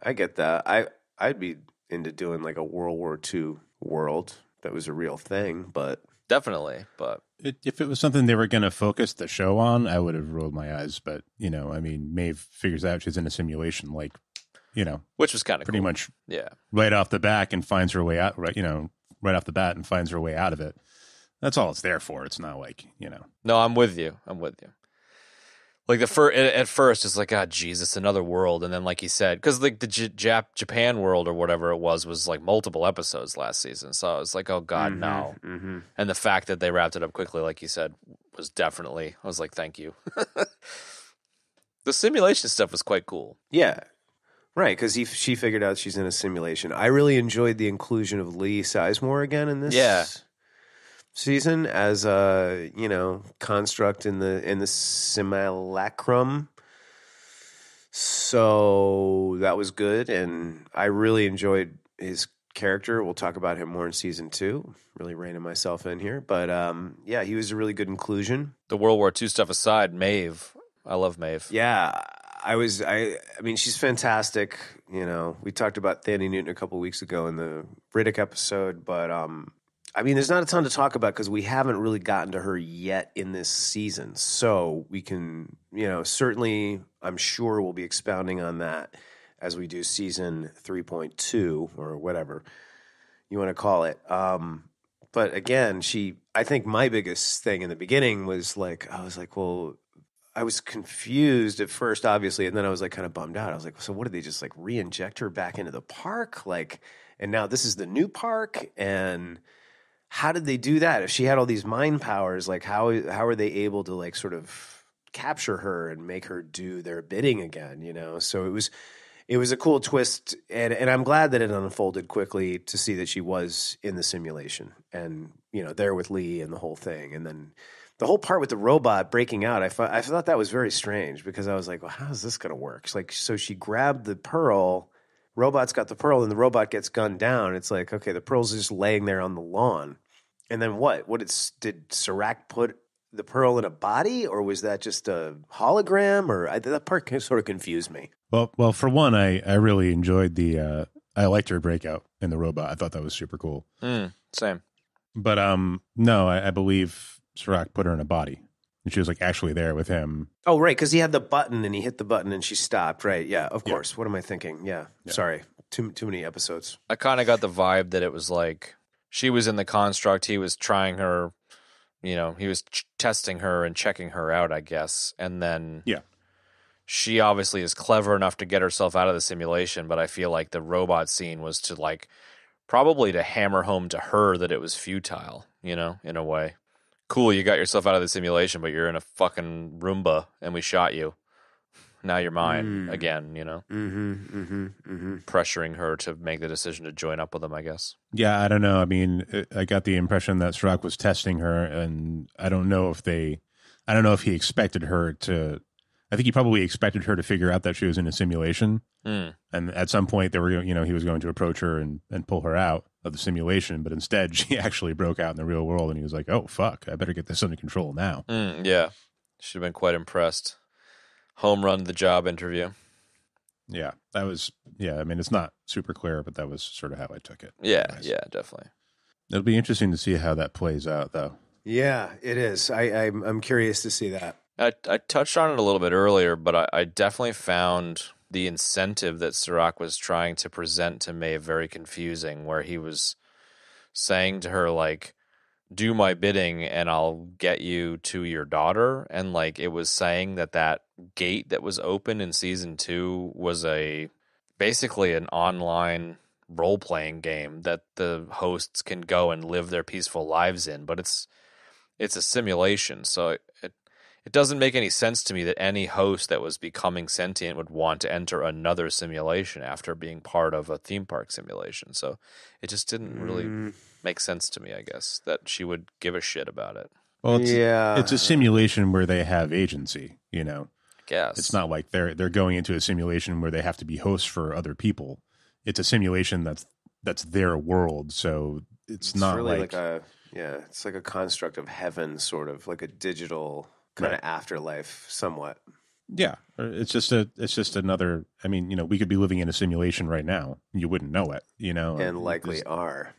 I get that. I'd be into doing like a World War II world that was a real thing, but definitely. But if it was something they were going to focus the show on, I would have rolled my eyes. But Maeve figures out she's in a simulation, like. Which was kind of pretty cool. much yeah, right off the bat and finds her way out. Right off the bat and finds her way out of it. That's all it's there for. It's not like No, I'm with you. Like at first, it's like, Jesus, another world, and then like he said, because like the Japan world or whatever it was like multiple episodes last season, so I was like, oh God, no. Mm-hmm. And the fact that they wrapped it up quickly, like you said, was definitely. I was like, thank you. The simulation stuff was quite cool. Yeah. Right, because she figured out she's in a simulation. I really enjoyed the inclusion of Lee Sizemore again in this season as a construct in the simulacrum. So that was good, and I really enjoyed his character. We'll talk about him more in season 2. Really reining myself in here, but he was a really good inclusion. The World War II stuff aside, Maeve, I love Maeve. Yeah. I mean, she's fantastic. We talked about Thandie Newton a couple of weeks ago in the Riddick episode, but there's not a ton to talk about because we haven't really gotten to her yet in this season. So we can, certainly, I'm sure we'll be expounding on that as we do season 3.2 or whatever you want to call it. But again, I think my biggest thing in the beginning was like, I was like, well, I was confused at first, obviously, and then I was like kind of bummed out. I was like, so what did they just like re-inject her back into the park? Like, and now this is the new park, and how did they do that? If she had all these mind powers, like how are they able to like sort of capture her and make her do their bidding again? So it was a cool twist, and I'm glad that it unfolded quickly to see that she was in the simulation and there with Lee and the whole thing, and then. The whole part with the robot breaking out, I thought that was very strange because I was like, well, how is this going to work? It's like, so she grabbed the pearl, robot's got the pearl, and the robot gets gunned down. It's like, okay, the pearl's just laying there on the lawn. And then what? Did Serac put the pearl in a body, or was that just a hologram? Or that part sort of confused me. Well, for one, I really enjoyed I liked her breakout in the robot. I thought that was super cool. Same. But no, I believe Serac put her in a body. And she was like actually there with him. Oh, right, because he had the button and he hit the button and she stopped. Right, yeah, of course. What am I thinking? Yeah. Sorry, too many episodes. I kind of got the vibe that it was like she was in the construct. He was trying her, he was testing her and checking her out, I guess. And then she obviously is clever enough to get herself out of the simulation. But I feel like the robot scene was to like probably to hammer home to her that it was futile, in a way. Cool, you got yourself out of the simulation, but you're in a fucking Roomba, and we shot you. Now you're mine again, pressuring her to make the decision to join up with him, I guess. Yeah, I don't know. I mean, I got the impression that Serac was testing her, and I don't know if he expected her to. I think he probably expected her to figure out that she was in a simulation, and at some point they were, he was going to approach her and pull her out. of the simulation, but instead she actually broke out in the real world, and he was like, "Oh fuck, I better get this under control now." Yeah, should have been quite impressed. Home run the job interview. Yeah, that was. Yeah, I mean, it's not super clear, but that was sort of how I took it. Yeah, Anyways. yeah, definitely. It'll be interesting to see how that plays out, though. Yeah, it is. I'm curious to see that. I touched on it a little bit earlier, but I definitely found the incentive that Serac was trying to present to Maeve very confusing, where he was saying to her, like, do my bidding and I'll get you to your daughter. And like, it was saying that gate that was open in season 2 was basically an online role-playing game that the hosts can go and live their peaceful lives in, but it's a simulation. So it doesn't make any sense to me that any host that was becoming sentient would want to enter another simulation after being part of a theme park simulation. So it just didn't really make sense to me, I guess, that she would give a shit about it. Well, it's a simulation where they have agency, you know. I guess. It's not like they're going into a simulation where they have to be hosts for other people. It's a simulation that's their world, so it's not really it's like a construct of heaven, sort of like a digital kind of afterlife, somewhat. Yeah, it's just another. I mean, you know, we could be living in a simulation right now. You wouldn't know it, you know, and likely are.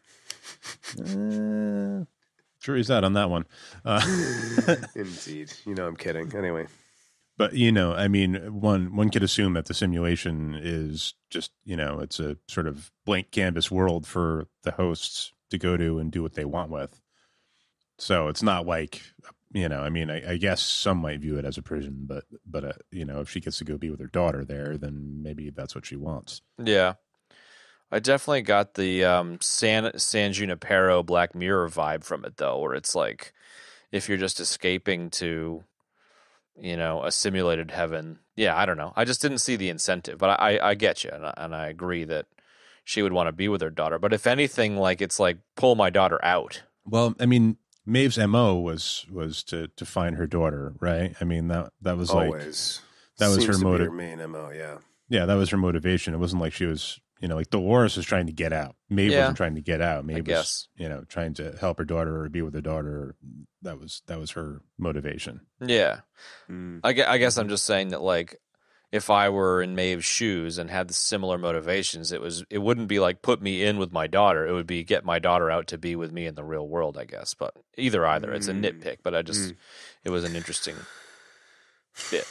Jury's out on that one. Indeed, you know, I'm kidding. Anyway, but you know, I mean, one could assume that the simulation is just, you know, it's a sort of blank canvas world for the hosts to go to and do what they want with. So it's not like, you know, I mean, I guess some might view it as a prison, but you know, if she gets to go be with her daughter there, then maybe that's what she wants. Yeah. I definitely got the San Junipero Black Mirror vibe from it, though, where it's like, if you're just escaping to, you know, a simulated heaven. Yeah, I don't know. I just didn't see the incentive, but I get you, and I agree that she would want to be with her daughter. But if anything, like, it's like, pull my daughter out. Well, I mean, Maeve's MO was to find her daughter, right? I mean, that was always like, that was her motive. Her main MO, yeah. Yeah, that was her motivation. It wasn't like she was, you know, like Dolores was trying to get out. Maeve wasn't trying to get out. Maeve was, you know, trying to help her daughter or be with her daughter. That was her motivation. Yeah. I guess I'm just saying that, like, if I were in Maeve's shoes and had the similar motivations, it wouldn't be like, put me in with my daughter. It would be, get my daughter out to be with me in the real world, I guess. But either, it's a nitpick, but it was an interesting bit.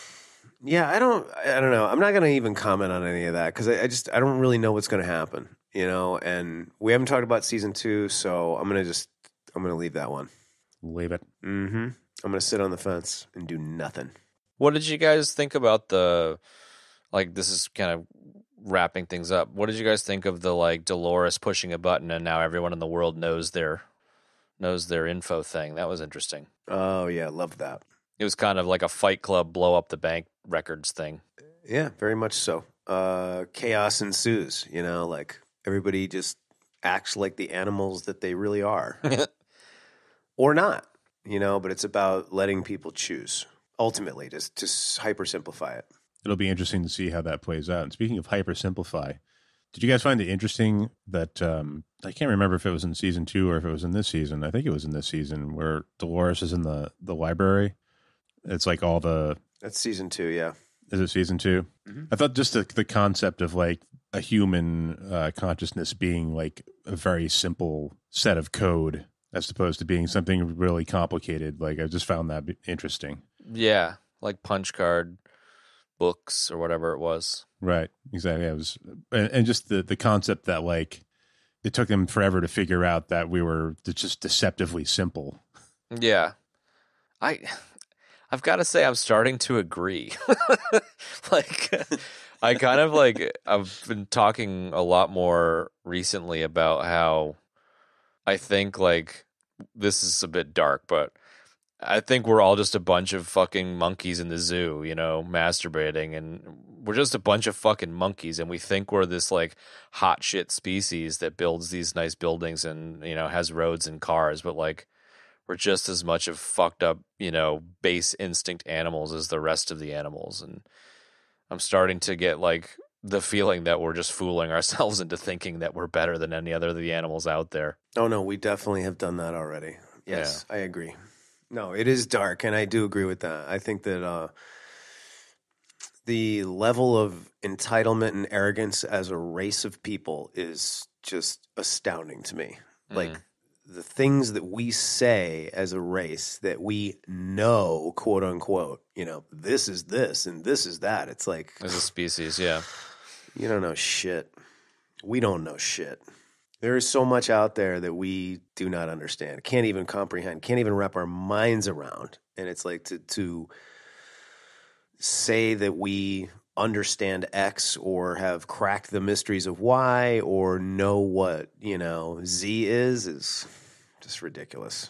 Yeah, I don't know. I'm not going to even comment on any of that because I don't really know what's going to happen, you know, and we haven't talked about season 2, so I'm going to leave that one. Leave it. Mm-hmm. I'm going to sit on the fence and do nothing. What did you guys think about this is kind of wrapping things up. What did you guys think of the, like, Dolores pushing a button and now everyone in the world knows their info thing? That was interesting. Oh, yeah, love that. It was kind of like a Fight Club blow up the bank records thing. Yeah, very much so. Chaos ensues, you know, like everybody just acts like the animals that they really are. Or not, you know, but it's about letting people choose. Ultimately, just to hyper-simplify it. It'll be interesting to see how that plays out. And speaking of hyper-simplify, did you guys find it interesting that, I can't remember if it was in season 2 or if it was in this season. I think it was in this season where Dolores is in the library. It's like all the... That's season 2, yeah. Is it season 2? Mm-hmm. I thought just the concept of, like, a human consciousness being like a very simple set of code as opposed to being something really complicated. Like, I just found that interesting. Yeah, like punch card books or whatever it was. Right, exactly. It was, and just the concept that, like, it took them forever to figure out that we were just deceptively simple. Yeah, I've got to say I'm starting to agree. Like, I kind of, like, I've been talking a lot more recently about how I think, like, this is a bit dark, but I think we're all just a bunch of fucking monkeys in the zoo, you know, masturbating, and we're just a bunch of fucking monkeys, and we think we're this, like, hot shit species that builds these nice buildings and, you know, has roads and cars, but, like, we're just as much of fucked up, you know, base instinct animals as the rest of the animals. And I'm starting to get, like, the feeling that we're just fooling ourselves into thinking that we're better than any other of the animals out there. Oh, no, we definitely have done that already. Yes, yeah. I agree. No, it is dark, and I do agree with that. I think that the level of entitlement and arrogance as a race of people is just astounding to me. Like, the things that we say as a race that we know, quote unquote, this is this and this is that. It's like, as a species, yeah. You don't know shit. We don't know shit. There is so much out there that we do not understand, can't even comprehend, can't even wrap our minds around. And it's like to say that we understand X or have cracked the mysteries of Y or know what, Z is just ridiculous.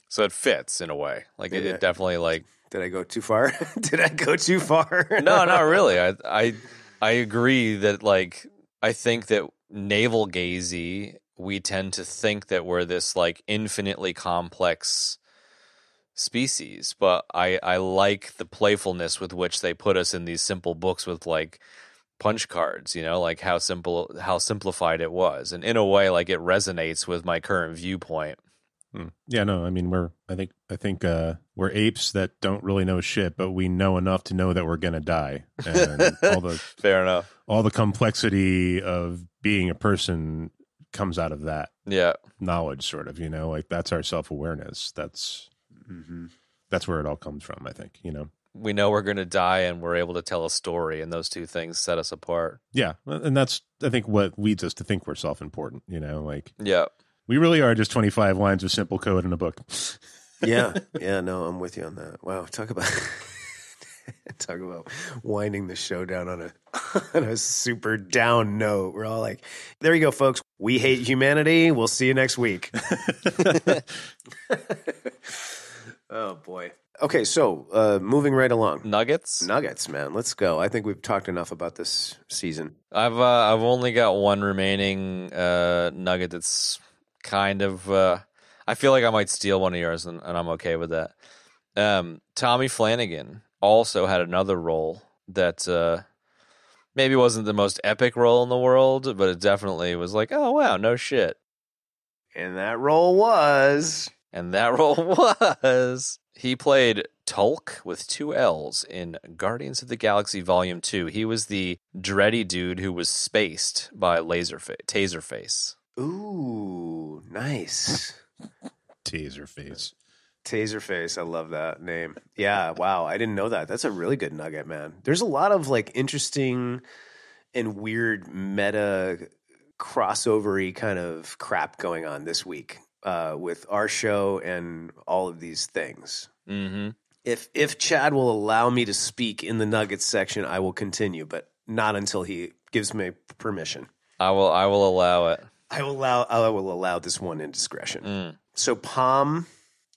So it fits in a way. Like it definitely like. Did I go too far? Did I go too far? No, not really. I agree that like I think that navel gazy, we tend to think that we're this like infinitely complex species, but I like the playfulness with which they put us in these simple books with like punch cards, like how simplified it was, and in a way like it resonates with my current viewpoint. Yeah, no, I mean I think we're apes that don't really know shit, but we know enough to know that we're gonna die, and fair enough. All the complexity of being a person comes out of that knowledge, sort of, like that's our self-awareness. That's where it all comes from, I think, We know we're going to die and we're able to tell a story, and those two things set us apart. Yeah, and that's, I think, what leads us to think we're self-important, like... Yeah. We really are just 25 lines of simple code in a book. Yeah, no, I'm with you on that. Wow, talk about winding the show down on a super down note. We're all like, there you go, folks. We hate humanity. We'll see you next week. Oh, boy. Okay, so moving right along. Nuggets, man. Let's go. I think we've talked enough about this season. I've only got one remaining nugget that's kind of... I feel like I might steal one of yours, and I'm okay with that. Tommy Flanagan also had another role that maybe wasn't the most epic role in the world, but it definitely was like, oh, wow, no shit. And that role was... He played Tulk with 2 L's in Guardians of the Galaxy Volume 2. He was the dready dude who was spaced by Taserface. Ooh, nice. Taserface. I love that name. Yeah, wow. I didn't know that. That's a really good nugget, man. There's a lot of like interesting and weird meta crossover-y kind of crap going on this week with our show and all of these things. Mm-hmm. If Chad will allow me to speak in the nuggets section, I will continue, but not until he gives me permission. I will allow it. I will allow this one indiscretion. So Palm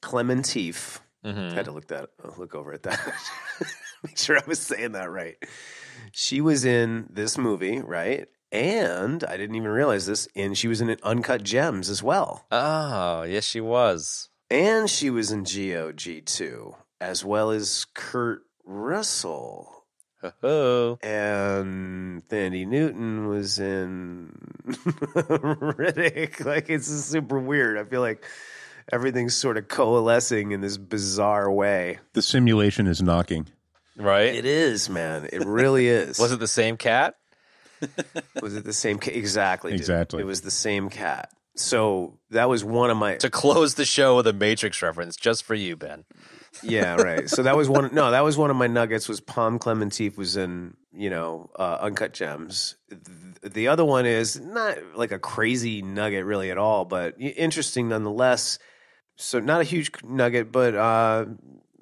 Klementieff, I had to look over at that, make sure I was saying that right. She was in this movie, right? And I didn't even realize this, and she was in Uncut Gems as well. Oh, yes, she was. And she was in GOG2, as well as Kurt Russell. Oh. And Thandie Newton was in Riddick. Like, it's super weird. I feel like everything's sort of coalescing in this bizarre way. The simulation is knocking. Right? It is, man. It really is. Was it the same cat? Was it the same cat? Exactly. Dude. Exactly. It was the same cat. So that was one of my... To close the show with a Matrix reference just for you, Ben. Yeah, right. So that was one. No, that was one of my nuggets. Was Palm Klementieff was in Uncut Gems. The other one is not like a crazy nugget really at all, but interesting nonetheless. So not a huge nugget, but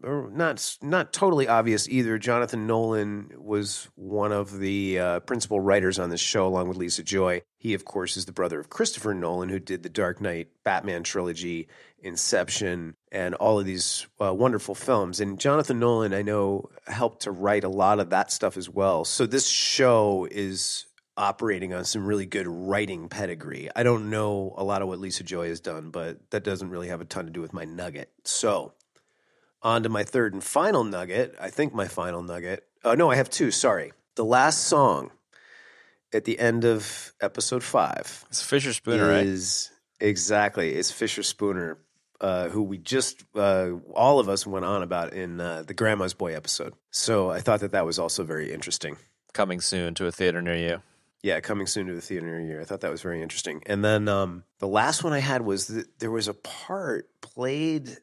not totally obvious either. Jonathan Nolan was one of the principal writers on this show, along with Lisa Joy. He, of course, is the brother of Christopher Nolan, who did the Dark Knight Batman trilogy, Inception, and all of these wonderful films. And Jonathan Nolan, I know, helped to write a lot of that stuff as well. So this show is operating on some really good writing pedigree. I don't know a lot of what Lisa Joy has done, but that doesn't really have a ton to do with my nugget. So on to my third and final nugget. I think my final nugget. Oh, no, I have two. Sorry. The last song at the end of episode 5. It's Fisher Spooner, right? Exactly. It's Fisher Spooner, who we just, all of us went on about in the Grandma's Boy episode. So I thought that was also very interesting. Coming soon to a theater near you. Yeah, coming soon to the theater near you. I thought that was very interesting. And then the last one I had was that there was a part played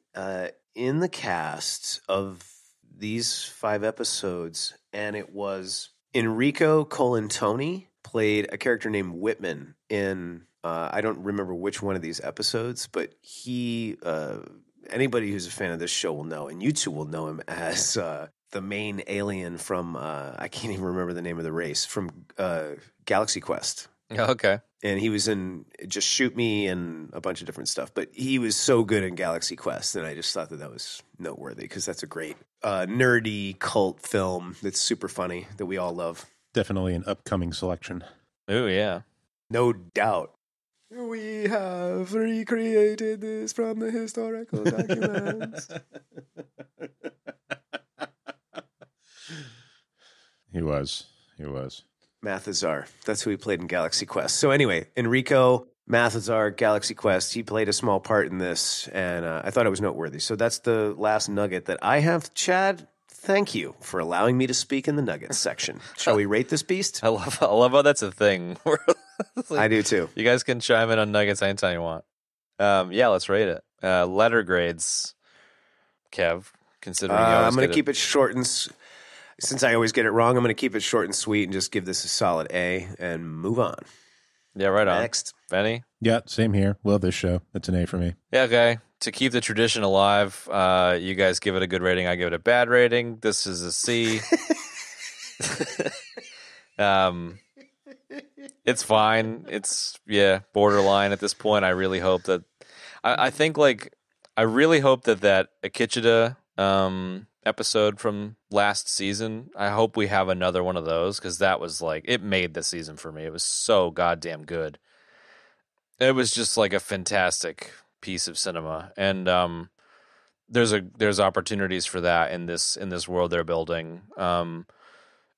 in the cast of these 5 episodes, and it was Enrico Colantoni played a character named Whitman in, I don't remember which one of these episodes, but he, anybody who's a fan of this show will know, and you two will know him as the main alien from, I can't even remember the name of the race, from Galaxy Quest. Okay. And he was in Just Shoot Me and a bunch of different stuff. But he was so good in Galaxy Quest, and I just thought that was noteworthy because that's a great nerdy cult film that's super funny that we all love. Definitely an upcoming selection. Oh, yeah. No doubt. We have recreated this from the historical documents. He was. Mathazar. That's who he played in Galaxy Quest. So anyway, Enrico Mathazar, Galaxy Quest, he played a small part in this, and I thought it was noteworthy. So that's the last nugget that I have. Chad, thank you for allowing me to speak in the nuggets section. Shall we rate this beast? I love how that's a thing. Like, I do too. You guys can chime in on nuggets anytime you want. Yeah, let's rate it. Letter grades, Kev, considering I'm going to keep it short and... Since I always get it wrong, I'm going to keep it short and sweet and just give this a solid A and move on. Yeah, right on. Next. Benny? Yeah, same here. Love this show. It's an A for me. Yeah, okay. To keep the tradition alive, you guys give it a good rating. I give it a bad rating. This is a C. It's fine. It's, borderline at this point. I really hope that... I think, I really hope that Akichida... episode from last season, I hope we have another one of those, because that was it made the season for me. It was so goddamn good. It was just a fantastic piece of cinema, and there's opportunities for that in this world they're building.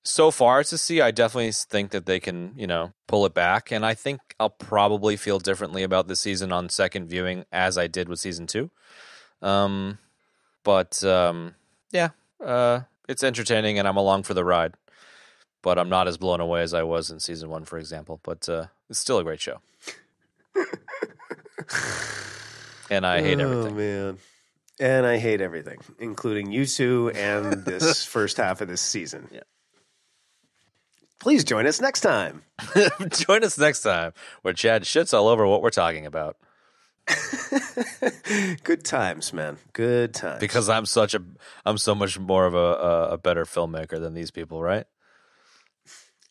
So far it's a C. I definitely think that they can pull it back, and I think I'll probably feel differently about this season on second viewing as I did with season 2. It's entertaining, and I'm along for the ride. But I'm not as blown away as I was in season 1, for example. But it's still a great show. And I hate everything. Oh, man. And I hate everything, including you two and this first half of this season. Yeah. Please join us next time. Join us next time, where Chad shits all over what we're talking about. Good times, man. Good times. Because I'm so much more of a better filmmaker than these people, right?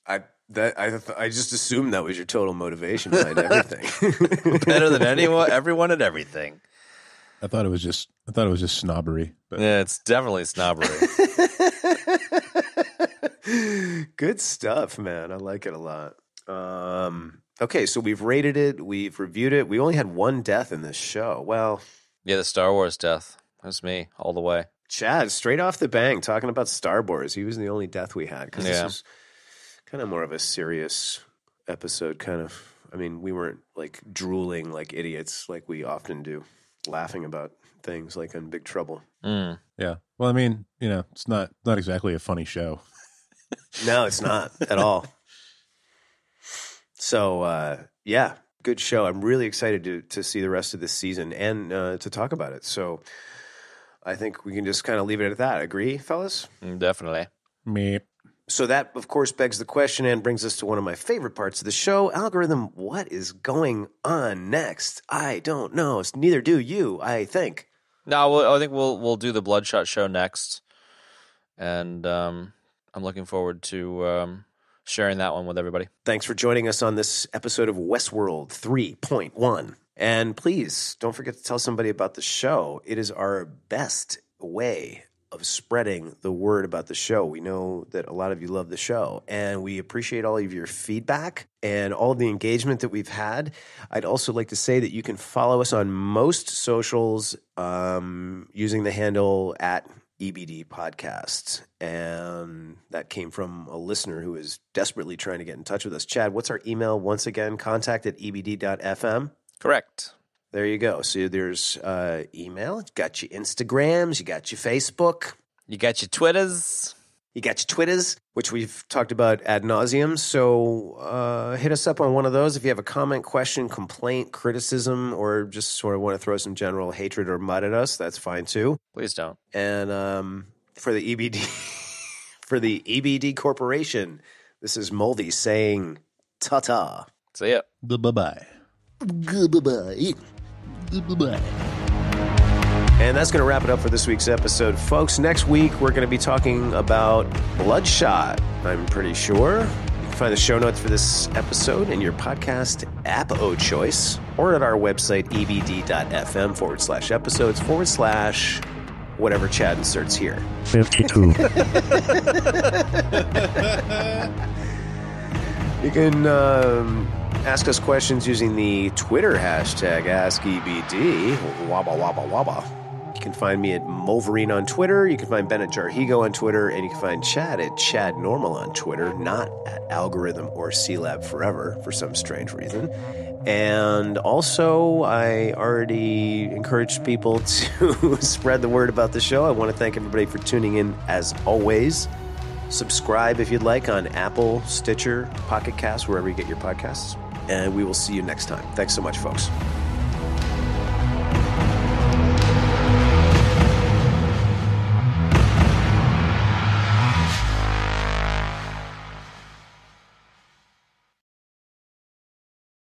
I just assumed that was your total motivation behind everything. Better than everyone and everything. I thought it was just snobbery. But yeah, it's definitely snobbery. Good stuff, man. I like it a lot. Okay, so we've rated it, we've reviewed it. We only had one death in this show. Well, yeah, the Star Wars death. That's me all the way. Chad, straight off the bang, talking about Star Wars. He was the only death we had because this was kind of more of a serious episode. We weren't drooling like idiots like we often do, laughing about things like in Big Trouble. Mm. Yeah. Well, it's not exactly a funny show. No, it's not at all. So, good show. I'm really excited to see the rest of this season and to talk about it. So I think we can just kind of leave it at that. Agree, fellas? Definitely. Me. So that, of course, begs the question and brings us to one of my favorite parts of the show. Algorithm, what is going on next? I don't know. Neither do you, I think. No, I think we'll do the Bloodshot show next. And I'm looking forward to... sharing that one with everybody. Thanks for joining us on this episode of Westworld 3.1. And please don't forget to tell somebody about the show. It is our best way of spreading the word about the show. We know that a lot of you love the show, and we appreciate all of your feedback and all of the engagement that we've had. I'd also like to say that you can follow us on most socials using the handle at EBD podcast. And that came from a listener who is desperately trying to get in touch with us. Chad, what's our email? Once again, contact@ebd.fm. Correct. There you go. So there's email. You got your Instagrams. You got your Facebook. You got your Twitters. You got your Twitters, which we've talked about ad nauseum. So hit us up on one of those. If you have a comment, question, complaint, criticism, or just sort of want to throw some general hatred or mud at us, that's fine too. Please don't. And for the EBD, for the EBD Corporation, this is Moldy saying ta-ta. See ya. Bye-bye. Goodbye. Goodbye. And that's going to wrap it up for this week's episode. Folks, next week we're going to be talking about Bloodshot, I'm pretty sure. You can find the show notes for this episode in your podcast app of choice or at our website, ebd.fm/episodes/ whatever Chad inserts here. 52. You can ask us questions using the Twitter hashtag AskEBD. Wabba, wabba, wabba. You can find me at Mulverine on Twitter. You can find Ben at Jarhigo on Twitter. And you can find Chad at Chad Normal on Twitter, not at Algorithm or CLab Forever for some strange reason. And also, I already encouraged people to spread the word about the show. I want to thank everybody for tuning in as always. Subscribe if you'd like on Apple, Stitcher, Pocket Cast, wherever you get your podcasts. And we will see you next time. Thanks so much, folks.